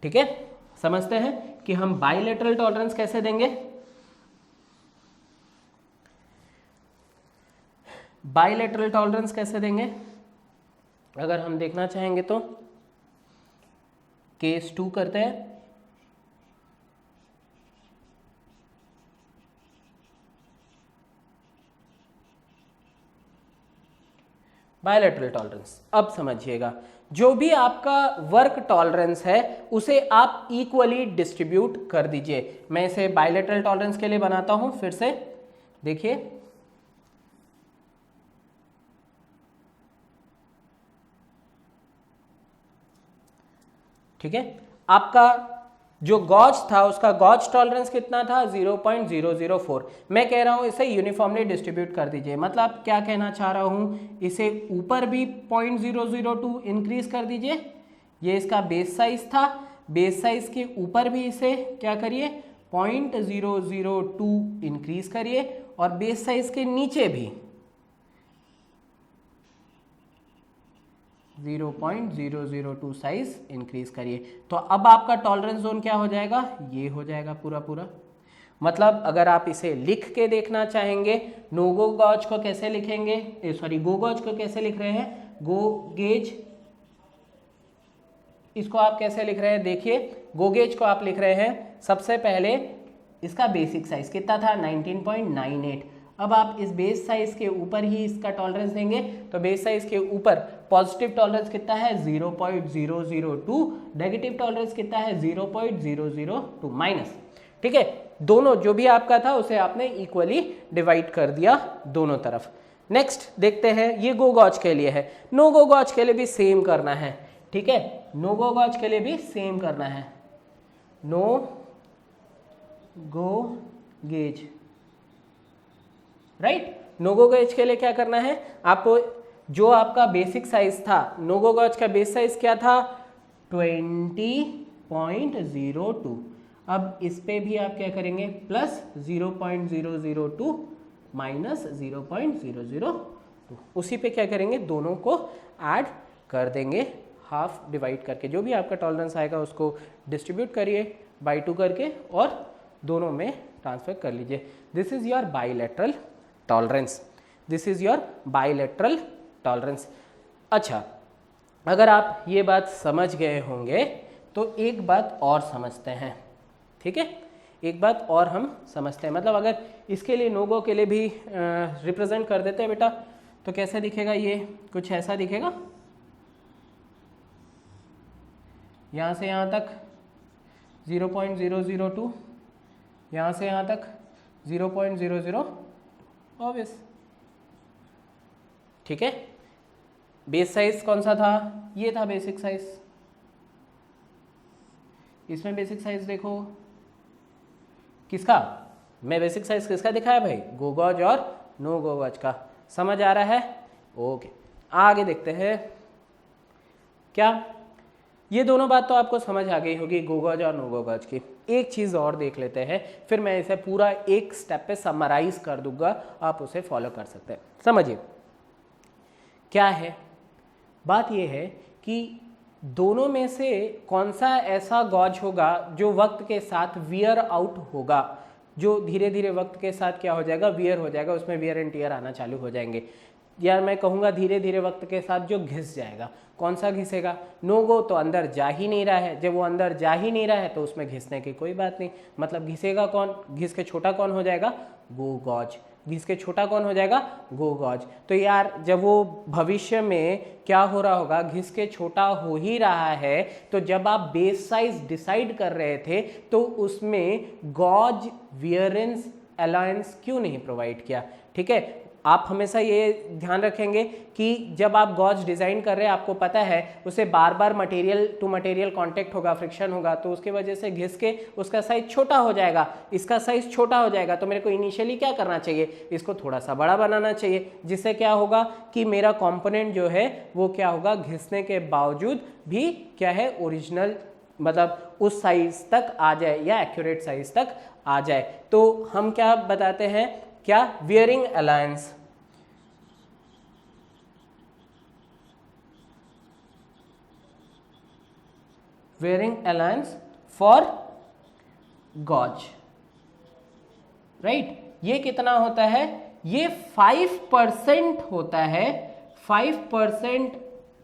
ठीक है, समझते हैं कि हम बाइलेटरल टॉलरेंस कैसे देंगे। बाइलेटरल टॉलरेंस कैसे देंगे अगर हम देखना चाहेंगे तो केस 2 करते हैं। बायलैटरल टॉलरेंस, अब समझिएगा, जो भी आपका वर्क टॉलरेंस है उसे आप इक्वली डिस्ट्रीब्यूट कर दीजिए। मैं इसे बायलैटरल टॉलरेंस के लिए बनाता हूं, फिर से देखिए, ठीक है। आपका जो गॉज था उसका गॉज टॉलरेंस कितना था, 0.004। मैं कह रहा हूं इसे यूनिफॉर्मली डिस्ट्रीब्यूट कर दीजिए। मतलब क्या कहना चाह रहा हूं, इसे ऊपर भी 0.002 इंक्रीज कर दीजिए। ये इसका बेस साइज था, बेस साइज के ऊपर भी इसे क्या करिए 0.002 इंक्रीज करिए, और बेस साइज के नीचे भी 0.002 साइज इंक्रीज करिए। तो अब आपका टॉलरेंस जोन क्या हो जाएगा, ये हो जाएगा पूरा पूरा। मतलब अगर आप इसे लिख के देखना चाहेंगे, नो गो गॉज को कैसे लिखेंगे, सॉरी गो गॉज को कैसे लिख रहे हैं, गो गेज, इसको आप कैसे लिख रहे हैं, देखिए गो गेज को आप लिख रहे हैं, सबसे पहले इसका बेसिक साइज कितना था 19.98। अब आप इस बेस साइज के ऊपर ही इसका टॉलरेंस देंगे, तो बेस साइज के ऊपर पॉजिटिव टॉलरेंस कितना है 0.002, नेगेटिव टॉलरेंस कितना है 0.002 माइनस। ठीक है, दोनों जो भी आपका था उसे आपने इक्वली डिवाइड कर दिया दोनों तरफ। नेक्स्ट देखते हैं, ये गो गॉज के लिए है, नो गो गॉज के लिए भी सेम करना है। ठीक है, नो गो गॉज के लिए भी सेम करना है, no go gauge, right. No go gauge के लिए क्या करना है आपको, जो आपका बेसिक साइज था, नो गो गेज का बेस साइज क्या था 20.02। अब इस पे भी आप क्या करेंगे प्लस 0.002 माइनस 0.002, उसी पे क्या करेंगे दोनों को ऐड कर देंगे हाफ डिवाइड करके। जो भी आपका टॉलरेंस आएगा उसको डिस्ट्रीब्यूट करिए बाई 2 करके और दोनों में ट्रांसफर कर लीजिए। This is your bilateral tolerance, this is your bilateral tolerance. अच्छा, अगर आप ये बात समझ गए होंगे तो एक बात और समझते हैं। ठीक है, एक बात और हम समझते हैं, मतलब अगर इसके लिए नो गो के लिए भी रिप्रेजेंट कर देते हैं बेटा, तो कैसे दिखेगा, ये कुछ ऐसा दिखेगा, यहाँ से यहाँ तक 0.002, यहाँ से यहाँ तक 0.00, ऑब्वियस। ठीक है, बेस साइज कौन सा था, ये था बेसिक साइज। इसमें बेसिक साइज देखो किसका, मैं बेसिक साइज किसका दिखाया भाई, गो गॉज और नो गो गॉज का। समझ आ रहा है? ओके, आगे देखते हैं। क्या ये दोनों बात तो आपको समझ आ गई होगी गो गॉज और नो गो गॉज की। एक चीज़ और देख लेते हैं, फिर मैं इसे पूरा एक स्टेप पे समराइज कर दूंगा, आप उसे फॉलो कर सकते हैं। समझिए क्या है बात, यह है कि दोनों में से कौन सा ऐसा गॉज होगा जो वक्त के साथ वियर आउट होगा। जो धीरे धीरे वक्त के साथ क्या हो जाएगा, वियर हो जाएगा, उसमें वियर एंड टियर आना चालू हो जाएंगे। यार मैं कहूँगा धीरे धीरे वक्त के साथ जो घिस जाएगा। कौन सा घिसेगा? नो गो तो अंदर जा ही नहीं रहा है, जब वो अंदर जा ही नहीं रहा है तो उसमें घिसने की कोई बात नहीं, मतलब घिसेगा कौन, घिस के छोटा कौन हो जाएगा, गो गॉज, घिस के छोटा कौन हो जाएगा, गो गॉज। तो यार जब वो भविष्य में क्या हो रहा होगा, घिस के छोटा हो ही रहा है, तो जब आप बेस साइज डिसाइड कर रहे थे तो उसमें गॉज वियरेंस अलायंस क्यों नहीं प्रोवाइड किया? ठीक है, आप हमेशा ये ध्यान रखेंगे कि जब आप गॉज डिज़ाइन कर रहे हैं, आपको पता है उसे बार बार मटेरियल टू मटेरियल कांटेक्ट होगा, फ्रिक्शन होगा, तो उसके वजह से घिस के उसका साइज छोटा हो जाएगा, इसका साइज छोटा हो जाएगा। तो मेरे को इनिशियली क्या करना चाहिए, इसको थोड़ा सा बड़ा बनाना चाहिए, जिससे क्या होगा कि मेरा कंपोनेंट जो है वो क्या होगा, घिसने के बावजूद भी क्या है, ओरिजिनल मतलब उस साइज तक आ जाए या एक्यूरेट साइज तक आ जाए। तो हम क्या बताते हैं, क्या, wearing allowance, wearing allowance for gauge, right. ये कितना होता है, ये 5% होता है, 5%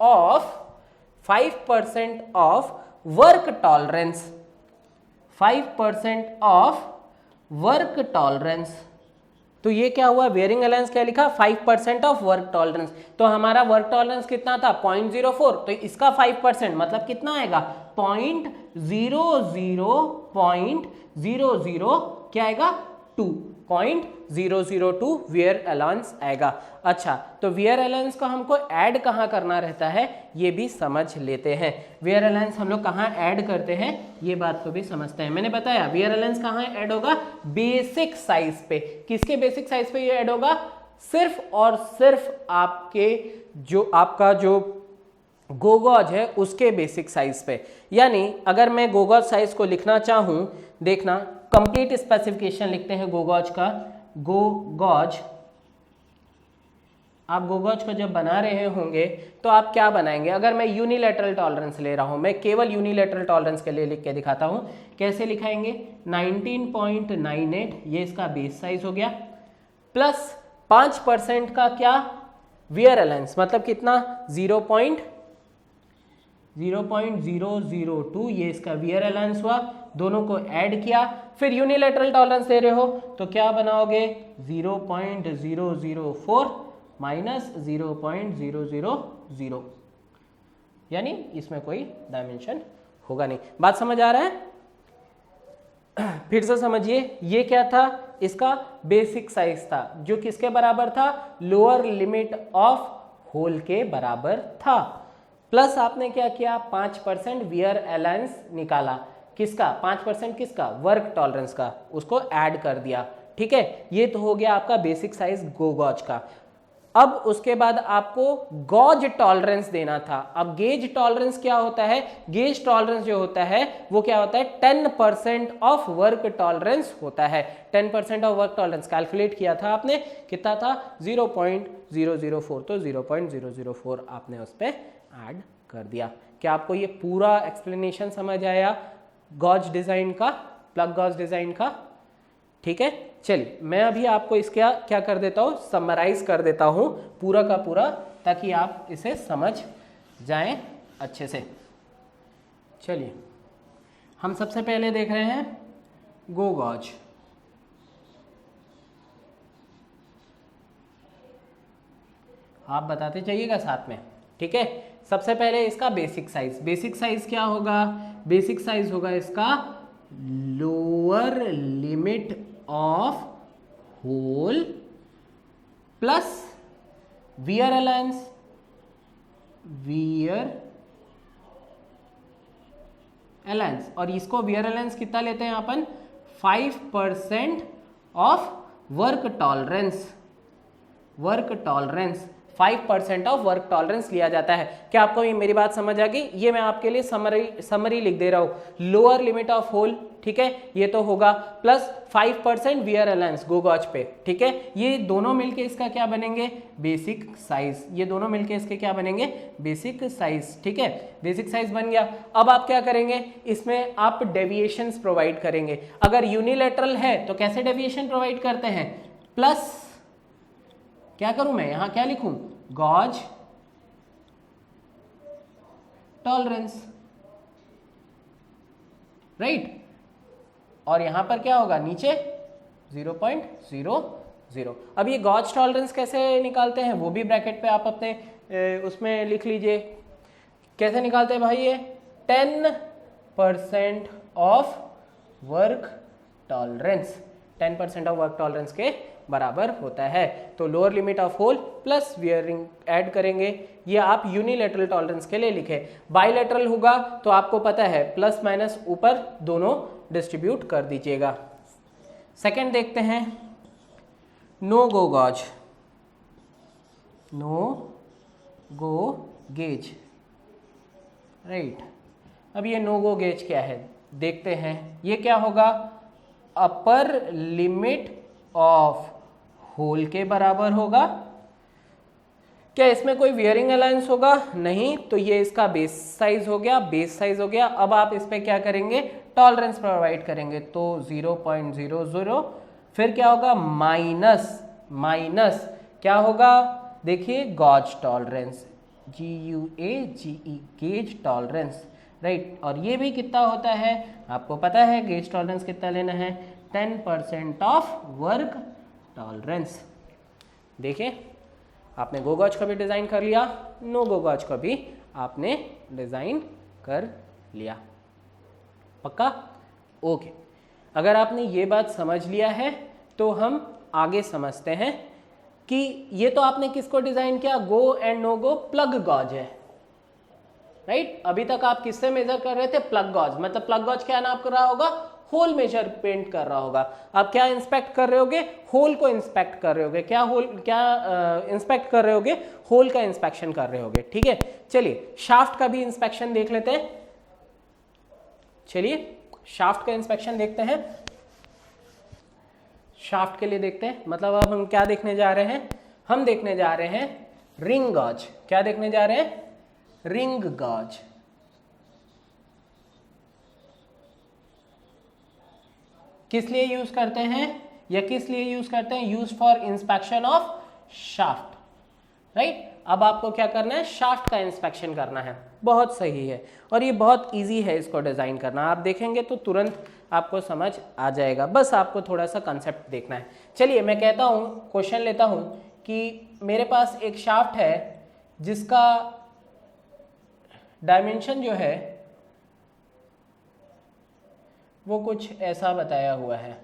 of work tolerance, 5% of work tolerance. तो ये क्या हुआ, वेयरिंग अलायंस क्या लिखा, 5% ऑफ वर्क टॉलरेंस। तो हमारा वर्क टॉलरेंस कितना था, 0.04, तो इसका 5% मतलब कितना आएगा, 0.00 क्या आएगा, 2.002 वियर अलायंस आएगा। अच्छा, तो वियर अलायंस को हमको ऐड कहाँ करना रहता है, ये भी समझ लेते हैं। वियर अलायंस हम लोग कहाँ ऐड करते हैं, ये बात को भी समझते हैं। मैंने बताया वियर अलायंस कहाँ ऐड होगा, बेसिक साइज पे। किसके बेसिक साइज पे ये ऐड होगा, सिर्फ और सिर्फ आपका जो गोगॉज है उसके बेसिक साइज पे। यानी अगर मैं गोगॉज साइज को लिखना चाहूं, देखना कंप्लीट स्पेसिफिकेशन लिखते हैं गोगॉज का। गोगॉज, आप गोगॉज को जब बना रहे होंगे तो आप क्या बनाएंगे, अगर मैं यूनिलैटरल टॉलरेंस ले रहा हूं, मैं केवल यूनिलैटरल टॉलरेंस के लिए लिख के दिखाता हूं, कैसे लिखाएंगे, 19.98 ये इसका बेस साइज हो गया, प्लस 5% का क्या, वियर अलायंस, मतलब कितना, 0.002 ये इसका वियर अलायंस हुआ, दोनों को ऐड किया, फिर यूनिलैटरल टॉलरेंस दे रहे हो तो क्या बनाओगे, 0.004 माइनस 0.000, यानी इसमें कोई डायमेंशन होगा नहीं। बात समझ आ रहा है? फिर से समझिए, ये क्या था, इसका बेसिक साइज था, जो किसके बराबर था, लोअर लिमिट ऑफ होल के बराबर था, प्लस आपने क्या किया, 5% वियर अलायंस निकाला, किसका, 5% किसका, वर्क टॉलरेंस का, उसको ऐड कर दिया। ठीक है, ये तो हो गया आपका बेसिक साइज गोगॉज का। अब उसके बाद आपको गॉज टॉलरेंस देना था। अब गेज टॉलरेंस क्या होता है, गेज टॉलरेंस जो होता है वो क्या होता है, 10% ऑफ वर्क टॉलरेंस होता है। 10% ऑफ वर्क टॉलरेंस कैलकुलेट किया था आपने, कितना था, 0.004, तो 0.004 आपने उस पर ऐड कर दिया। क्या आपको ये पूरा एक्सप्लेनेशन समझ आया गॉज डिजाइन का, प्लग गॉज डिजाइन का? ठीक है, चलिए मैं अभी आपको इसका क्या कर देता हूँ, समराइज कर देता हूँ पूरा का पूरा, ताकि आप इसे समझ जाएं अच्छे से। चलिए हम सबसे पहले देख रहे हैं गोगॉज। आप बताते जाइएगा साथ में, ठीक है। सबसे पहले इसका बेसिक साइज, बेसिक साइज क्या होगा, बेसिक साइज होगा इसका lower limit of hole plus wear allowance, wear allowance, और इसको वियर अलायंस कितना लेते हैं अपन, 5% of work tolerance, work tolerance 5% of work tolerance लिया जाता है। क्या आपको ये मेरी बात समझ आ गई? ये मैं आपके लिए समरी लिख दे रहा हूं। लोअर लिमिट ऑफ होल, ठीक है, ये तो होगा, प्लस 5% वियर अलाउंस गो गॉज पे, ठीक है, ये दोनों मिलके इसका क्या बनेंगे? Basic size. ये दोनों मिलके इसके क्या बनेंगे? बेसिक साइज, ठीक है, बेसिक साइज बन गया। अब आप क्या करेंगे? इसमें आप डेविएशंस प्रोवाइड करेंगे। अगर यूनिलैटरल है तो कैसे डेविएशन प्रोवाइड करते हैं? प्लस क्या करूं मैं यहां, क्या लिखूं? Gauge tolerance, right. और यहां पर क्या होगा? नीचे 0.00। अब ये गॉज टॉलरेंस कैसे निकालते हैं वो भी ब्रैकेट पे आप अपने उसमें लिख लीजिए। कैसे निकालते हैं भाई? ये 10% of work tolerance, 10% of work tolerance के बराबर होता है। तो lower limit of hole plus wearing add करेंगे। ये आप यूनिलैटरल टॉलरेंस के लिए लिखे। बाइलैटरल होगा तो आपको पता है प्लस माइनस ऊपर दोनों डिस्ट्रीब्यूट कर दीजिएगा। सेकंड देखते हैं, no go gauge, no go gauge, right. अब ये नो गो गेज क्या है देखते हैं। ये क्या होगा? अपर लिमिट ऑफ होल के बराबर होगा। क्या इसमें कोई वियरिंग अलाउंस होगा? नहीं, तो ये इसका बेस साइज हो गया, बेस साइज हो गया। अब आप इस पे क्या करेंगे? टॉलरेंस प्रोवाइड करेंगे, तो 0.00, फिर क्या होगा? माइनस क्या होगा? देखिए gauge tolerance, GUAGE, gauge tolerance, right. और ये भी कितना होता है आपको पता है? गेज टॉलरेंस कितना लेना है? 10% ऑफ वर्क टॉलरेंस। देखिए आपने गो गॉज का भी डिजाइन कर लिया, नो गो गॉज का भी आपने डिजाइन कर लिया। पक्का? ओके। अगर आपने ये बात समझ लिया है तो हम आगे समझते हैं कि ये तो आपने किसको डिजाइन किया? Go and no go plug gauge है, राइट। अभी तक आप किससे मेजर कर रहे थे? Plug gauge. मतलब प्लग गॉज क्या नाप कर रहा होगा? होल मेजरमेंट कर रहा होगा। आप क्या इंस्पेक्ट कर रहे होगे? होल को इंस्पेक्ट कर रहे होगे। क्या होल, क्या इंस्पेक्ट कर रहे होगे? होल का इंस्पेक्शन कर रहे होगे, ठीक है। चलिए शाफ्ट का भी इंस्पेक्शन देख लेते हैं। चलिए शाफ्ट का इंस्पेक्शन देखते हैं। शाफ्ट के लिए देखते हैं, मतलब अब हम क्या देखने जा रहे हैं? हम देखने जा रहे हैं रिंग गॉज। क्या देखने जा रहे हैं? Ring gauge. किस लिए यूज करते हैं या किस लिए यूज करते हैं? Use for inspection of shaft, right. अब आपको क्या करना है? शाफ्ट का इंस्पेक्शन करना है। बहुत सही है, और ये बहुत इजी है इसको डिजाइन करना। आप देखेंगे तो तुरंत आपको समझ आ जाएगा, बस आपको थोड़ा सा कंसेप्ट देखना है। चलिए मैं कहता हूँ, क्वेश्चन लेता हूँ कि मेरे पास एक शाफ्ट है जिसका डायमेंशन जो है वो कुछ ऐसा बताया हुआ है,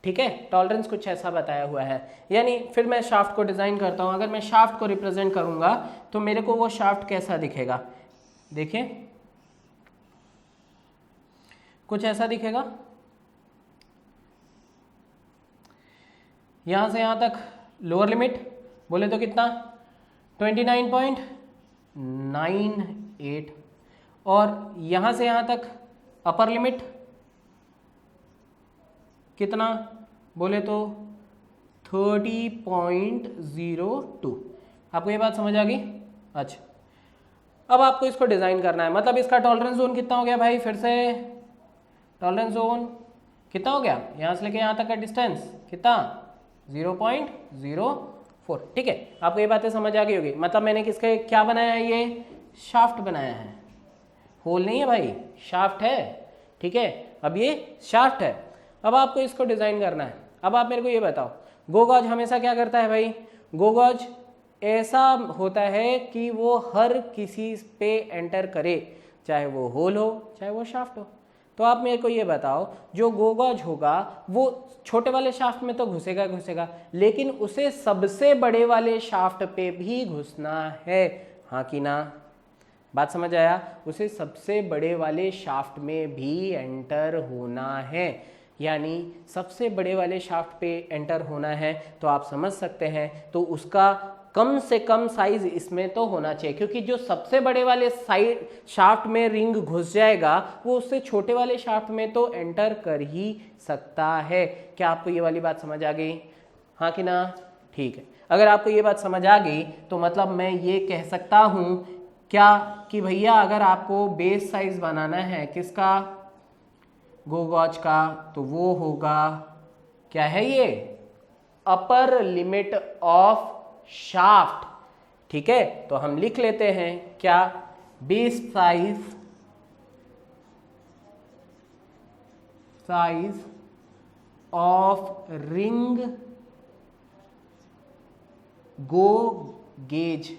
ठीक है। टॉलरेंस कुछ ऐसा बताया हुआ है। यानी फिर मैं शाफ्ट को डिजाइन करता हूं। अगर मैं शाफ्ट को रिप्रेजेंट करूंगा तो मेरे को वो शाफ्ट कैसा दिखेगा? देखिए कुछ ऐसा दिखेगा। यहां से यहां तक लोअर लिमिट बोले तो कितना? 29.98, और यहां से यहां तक अपर लिमिट कितना बोले तो 30.02। आपको ये बात समझ आ गई? अच्छा, अब आपको इसको डिजाइन करना है। मतलब इसका टॉलरेंस जोन कितना हो गया भाई? फिर से टॉलरेंस जोन कितना हो गया? यहां से लेके यहां तक का डिस्टेंस कितना? 0.04, ठीक है। आपको ये बातें समझ आ गई होगी। मतलब मैंने किसके क्या बनाया है? ये शाफ्ट बनाया है, होल नहीं है भाई, शाफ्ट है, ठीक है। अब ये शाफ्ट है। अब आपको इसको डिजाइन करना है। अब आप मेरे को ये बताओ, गो गॉज हमेशा क्या करता है भाई? गो गॉज ऐसा होता है कि वो हर किसी पे एंटर करे, चाहे वो होल हो चाहे वो शाफ्ट हो। तो आप मेरे को ये बताओ, जो गो गॉज होगा वो छोटे वाले शाफ्ट में तो घुसेगा, लेकिन उसे सबसे बड़े वाले शाफ्ट पे भी घुसना है, हाँ कि ना? बात समझ आया? उसे सबसे बड़े वाले शाफ्ट में भी एंटर होना है। यानी सबसे बड़े वाले शाफ्ट पे एंटर होना है, तो आप समझ सकते हैं तो उसका कम से कम साइज इसमें तो होना चाहिए, क्योंकि जो सबसे बड़े वाले साइड शाफ्ट में रिंग घुस जाएगा वो उससे छोटे वाले शाफ्ट में तो एंटर कर ही सकता है। क्या आपको ये वाली बात समझ आ गई? हाँ कि ना? ठीक है, अगर आपको ये बात समझ आ गई तो मतलब मैं ये कह सकता हूं क्या कि भैया अगर आपको बेस साइज बनाना है किसका? गो गॉज का, तो वो होगा क्या है ये? अपर लिमिट ऑफ शाफ्ट। ठीक है, तो हम लिख लेते हैं क्या? Base size of ring go gauge,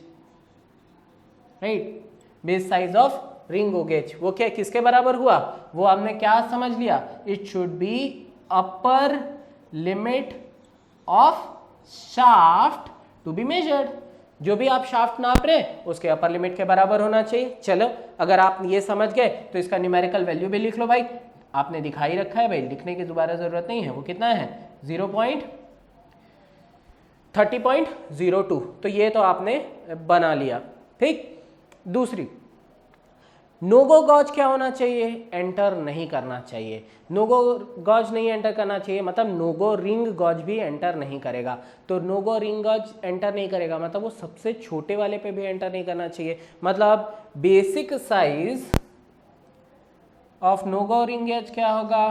right? Base size of ring go gauge वो क्या किसके बराबर हुआ? वो हमने क्या समझ लिया? It should be upper limit of shaft to be measured. जो भी आप शाफ्ट नाप रहे हैं उसके अपर लिमिट के बराबर होना चाहिए। चलो, अगर आप ये समझ गए तो इसका न्यूमेरिकल वैल्यू भी लिख लो भाई। आपने दिखा ही रखा है भाई, लिखने की दोबारा जरूरत नहीं है। वो कितना है? 30.02। तो ये तो आपने बना लिया। ठीक, दूसरी, नोगो गॉज क्या होना चाहिए? एंटर नहीं करना चाहिए। नोगो गॉज नहीं एंटर करना चाहिए मतलब नोगो रिंग गॉज भी एंटर नहीं करेगा। तो नोगो रिंग गॉज एंटर नहीं करेगा मतलब वो सबसे छोटे वाले पे भी एंटर नहीं करना चाहिए। मतलब basic size of no go ring gauge क्या होगा?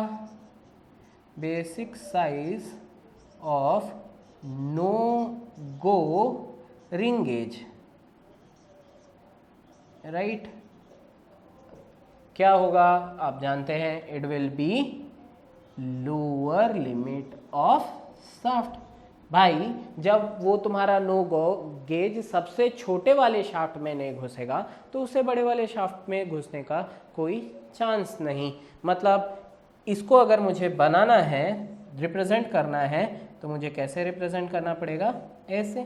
Basic size of no go ring gauge, right? क्या होगा आप जानते हैं? It will be lower limit of shaft. भाई जब वो तुम्हारा नो गो गेज सबसे छोटे वाले शाफ्ट में नहीं घुसेगा तो उससे बड़े वाले शाफ्ट में घुसने का कोई चांस नहीं। मतलब इसको अगर मुझे बनाना है, रिप्रेजेंट करना है, तो मुझे कैसे रिप्रेजेंट करना पड़ेगा? ऐसे।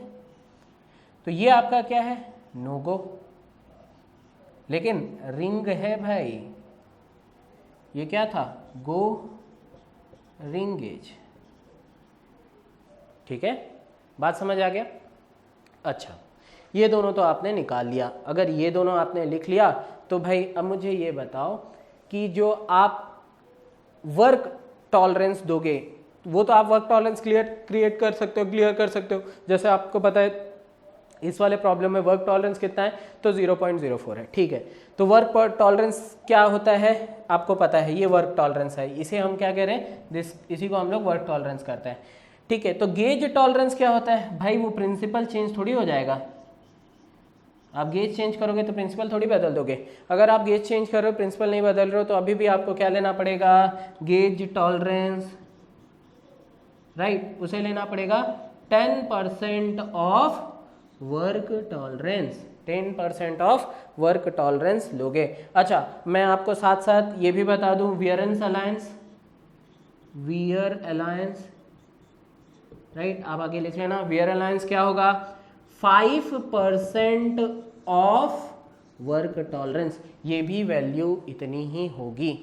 तो ये आपका क्या है? नो गो, लेकिन रिंग है भाई। ये क्या था? गो रिंग गेज। ठीक है, बात समझ आ गया? अच्छा, ये दोनों तो आपने निकाल लिया। अगर ये दोनों आपने लिख लिया तो भाई अब मुझे ये बताओ कि जो आप वर्क टॉलरेंस दोगे वो तो आप वर्क टॉलरेंस क्रिएट कर सकते हो, क्लियर कर सकते हो। जैसे आपको पता है इस वाले प्रॉब्लम में वर्क टॉलरेंस कितना है? तो 0.04 है। ठीक है, तो वर्क टॉलरेंस क्या होता है आपको पता है? ये वर्क टॉलरेंस है। इसे हम क्या कह रहे हैं? इसी को हम लोग वर्क टॉलरेंस करते हैं। ठीक है, तो गेज टॉलरेंस क्या होता है? भाई वो प्रिंसिपल चेंज थोड़ी हो जाएगा। आप गेज चेंज करोगे तो प्रिंसिपल थोड़ी बदल दोगे। अगर आप गेज चेंज कर रहे हो, प्रिंसिपल नहीं बदल रहे हो, तो अभी भी आपको क्या लेना पड़ेगा? Gauge tolerance, right? उसे लेना पड़ेगा 10% of work tolerance. 10% of work tolerance लोगे। अच्छा, मैं आपको साथ साथ ये भी बता दूं, वियर अलायंस, राइट? आप आगे लिख लेना, वियर अलायंस क्या होगा? 5% ऑफ वर्क टॉलरेंस। ये भी वैल्यू इतनी ही होगी।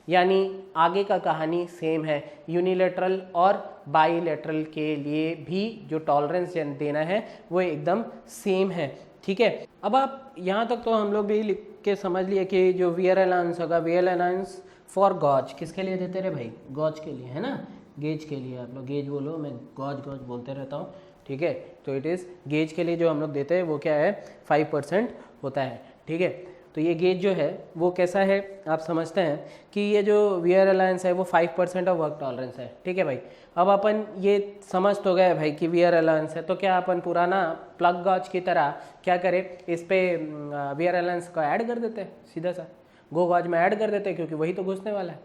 यानी आगे का कहानी सेम है। यूनिलेटरल और बाईलेटरल के लिए भी जो टॉलरेंस देना है वो एकदम सेम है। ठीक है, अब आप यहाँ तक तो हम लोग भी लिख के समझ लिए कि जो वियर अलायंस होगा, वियर अलायंस फॉर गॉज, किसके लिए देते रहे भाई? गॉज के लिए, है ना? गेज के लिए। आप लोग गेज बोलो, मैं गॉज बोलते रहता हूँ। ठीक है, तो इट इज़ गेज के लिए जो हम लोग देते हैं वो क्या है? 5% होता है। ठीक है, तो ये गेज जो है वो कैसा है आप समझते हैं कि ये जो वियर अलायंस है वो 5% ऑफ वर्क टॉलरेंस है। ठीक है भाई, अब अपन ये समझ तो गए भाई कि वियर अलायंस है, तो क्या अपन पुराना प्लग गॉज की तरह क्या करें? इस पे वियर अलायंस को ऐड कर देते हैं, सीधा सा गो गॉज में ऐड कर देते हैं, क्योंकि वही तो घुसने वाला है।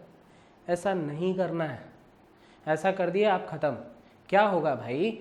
ऐसा नहीं करना है। ऐसा कर दिया आप ख़त्म। क्या होगा भाई?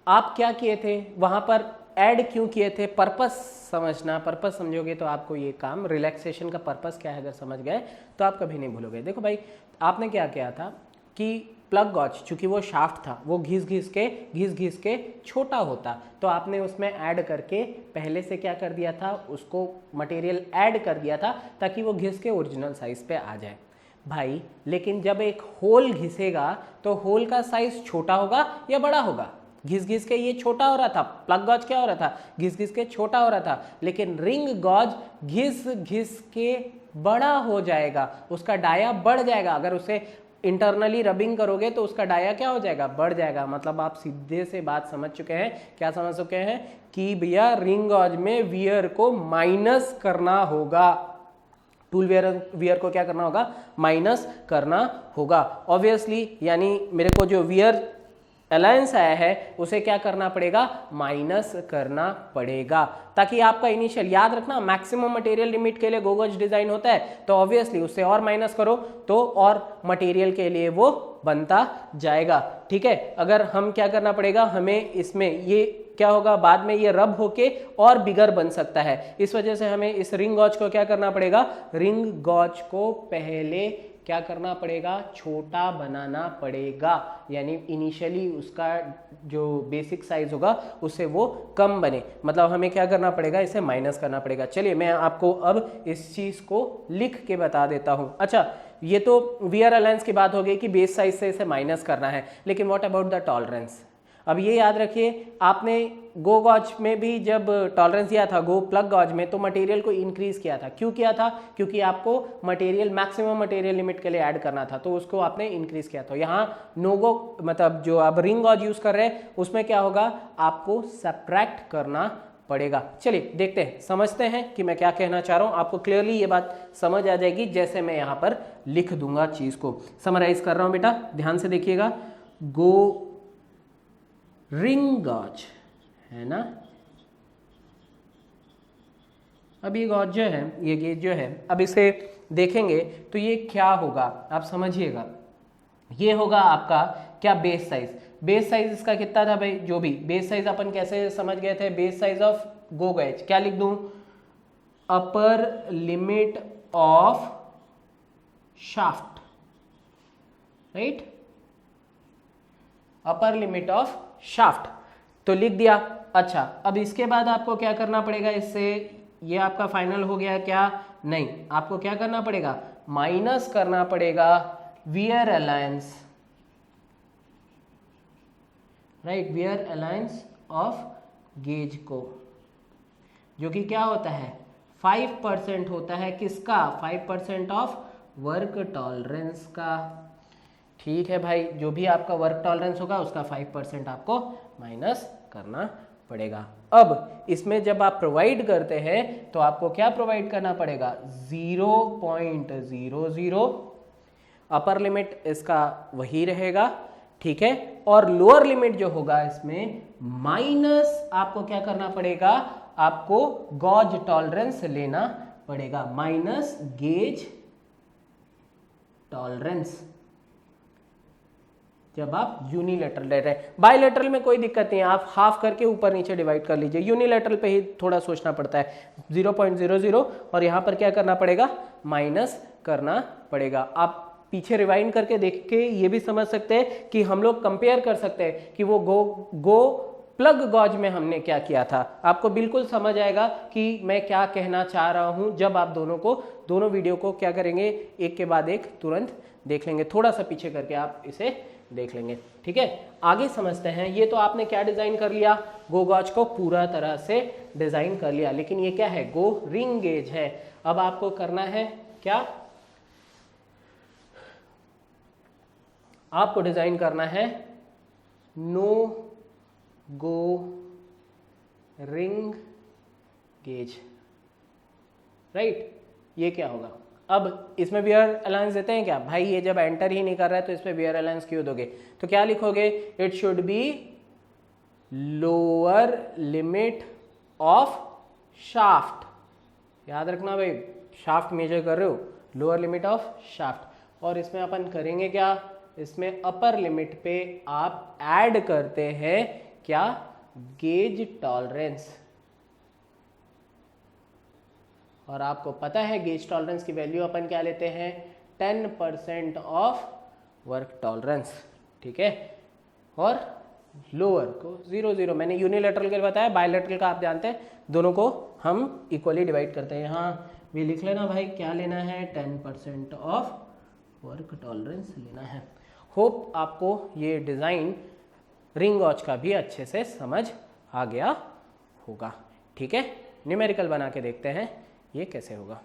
आप क्या किए थे वहाँ पर? ऐड क्यों किए थे? पर्पस समझना। पर्पस समझोगे तो आपको ये काम, रिलैक्सेशन का पर्पस क्या है अगर समझ गए तो आप कभी नहीं भूलोगे। देखो भाई, आपने क्या किया था कि प्लग गॉज, चूंकि वो शाफ्ट था, वो घिस घिस के छोटा होता, तो आपने उसमें ऐड करके पहले से क्या कर दिया था? उसको मटेरियल ऐड कर दिया था ताकि वो घिस के ओरिजिनल साइज पे आ जाए। भाई लेकिन जब एक होल घिसेगा तो होल का साइज छोटा होगा या बड़ा होगा? घिस घिस के ये छोटा हो रहा था, प्लग गॉज क्या हो रहा था? घिस घिस के छोटा हो रहा था, लेकिन रिंग गॉज घिस घिस के बड़ा हो जाएगा, उसका डाया बढ़ जाएगा। अगर उसे इंटरनली रबिंग करोगे तो उसका डाया क्या हो जाएगा? बढ़ जाएगा। मतलब आप सीधे से बात समझ चुके हैं, क्या समझ चुके हैं कि भैया रिंग गॉज में वियर को माइनस करना होगा, टूल वियर को क्या करना होगा? माइनस करना होगा ऑब्वियसली। यानी मेरे को जो वियर अलायंस आया है उसे क्या करना पड़ेगा? माइनस करना पड़ेगा, ताकि आपका इनिशियल, याद रखना मैक्सिमम मटेरियल लिमिट के लिए गो गॉज डिजाइन होता है, तो ऑब्वियसली उससे और माइनस करो तो और मटेरियल के लिए वो बनता जाएगा। ठीक है, अगर हम क्या करना पड़ेगा, हमें इसमें ये क्या होगा, बाद में ये रब होके और बिगर बन सकता है, इस वजह से हमें इस रिंग गॉज को क्या करना पड़ेगा? रिंग गॉज को पहले क्या करना पड़ेगा? छोटा बनाना पड़ेगा, यानी इनिशियली उसका जो बेसिक साइज होगा उससे वो कम बने। मतलब हमें क्या करना पड़ेगा? इसे माइनस करना पड़ेगा। चलिए मैं आपको अब इस चीज़ को लिख के बता देता हूँ। अच्छा, ये तो वियर अलायंस की बात हो गई कि बेस साइज से इसे माइनस करना है, लेकिन व्हाट अबाउट द टॉलरेंस? अब ये याद रखिए, आपने गो गॉज में भी जब टॉलरेंस दिया था, गो प्लग गॉज में, तो मटेरियल को इंक्रीज किया था। क्यों किया था? क्योंकि आपको मटेरियल मैक्सिमम मटेरियल लिमिट के लिए ऐड करना था, तो उसको आपने इंक्रीज किया था। यहाँ नो गो मतलब जो आप रिंग गॉज यूज कर रहे हैं उसमें क्या होगा? आपको सब्ट्रैक्ट करना पड़ेगा। चलिए देखते हैं, समझते हैं कि मैं क्या कहना चाह रहा हूँ। आपको क्लियरली ये बात समझ आ जाएगी जैसे मैं यहाँ पर लिख दूंगा चीज को। समराइज कर रहा हूँ बेटा, ध्यान से देखिएगा। गो रिंग गॉज है ना, अब ये गॉज जो है, ये गेज जो है, अब इसे देखेंगे तो ये क्या होगा आप समझिएगा। ये होगा आपका क्या? Base size. बेस साइज इसका कितना था भाई? जो भी बेस साइज अपन कैसे समझ गए थे? Base size of go gauge क्या लिख दूं? अपर limit of shaft, right? Upper limit of shaft तो लिख दिया। अच्छा, अब इसके बाद आपको क्या करना पड़ेगा? इससे ये आपका फाइनल हो गया क्या? नहीं, आपको क्या करना पड़ेगा? माइनस करना पड़ेगा wear alliance, right? Wear alliance of gauge को, जो कि क्या होता है? 5% होता है। किसका? 5% ऑफ वर्क टॉलरेंस का। ठीक है भाई, जो भी आपका वर्क टॉलरेंस होगा उसका 5% आपको माइनस करना पड़ेगा। अब इसमें जब आप प्रोवाइड करते हैं तो आपको क्या प्रोवाइड करना पड़ेगा? 0.00। अपर लिमिट इसका वही रहेगा, ठीक है, और लोअर लिमिट जो होगा इसमें माइनस आपको क्या करना पड़ेगा? आपको गॉज टॉलरेंस लेना पड़ेगा, माइनस गेज टॉलरेंस, जब आप यूनिलैटरल ले रहे हैं। बायलैटरल में कोई दिक्कत नहीं है, आप हाफ करके ऊपर नीचे डिवाइड कर लीजिए। यूनिलैटरल पे ही थोड़ा सोचना पड़ता है। 0.00 और यहाँ पर क्या करना पड़ेगा? माइनस करना पड़ेगा। आप पीछे रिवाइंड करके देख के ये भी समझ सकते हैं कि हम लोग कंपेयर कर सकते हैं कि वो गो प्लग गॉज में हमने क्या किया था। आपको बिल्कुल समझ आएगा कि मैं क्या कहना चाह रहा हूं जब आप दोनों वीडियो को क्या करेंगे, एक के बाद एक तुरंत देख लेंगे। थोड़ा सा पीछे करके आप इसे देख लेंगे, ठीक है। आगे समझते हैं। ये तो आपने क्या डिजाइन कर लिया? गो गॉज को पूरा तरह से डिजाइन कर लिया, लेकिन ये क्या है? गो रिंग गेज है। अब आपको करना है क्या? आपको डिजाइन करना है no go ring gauge, right? ये क्या होगा? अब इसमें वियर अलायंस देते हैं क्या? भाई ये जब एंटर ही नहीं कर रहा है तो इसमें वियर अलायंस क्यों दोगे? तो क्या लिखोगे? It should B lower limit of shaft. याद रखना भाई, शाफ्ट मेजर कर रहे हो, लोअर लिमिट ऑफ शाफ्ट। और इसमें अपन करेंगे क्या? इसमें अपर लिमिट पे आप ऐड करते हैं क्या? Gauge tolerance. और आपको पता है गेज टॉलरेंस की वैल्यू अपन क्या लेते हैं? 10% ऑफ वर्क टॉलरेंस, ठीक है। और लोअर को 0.0, मैंने यूनिलैटरल के लिए बताया, बायलैटरल का आप जानते हैं, दोनों को हम इक्वली डिवाइड करते हैं। यहाँ भी लिख लेना भाई, क्या लेना है? 10% ऑफ वर्क टॉलरेंस लेना है। होप आपको ये डिज़ाइन रिंग गॉज का भी अच्छे से समझ आ गया होगा। ठीक है, न्यूमेरिकल बना के देखते हैं ये कैसे होगा।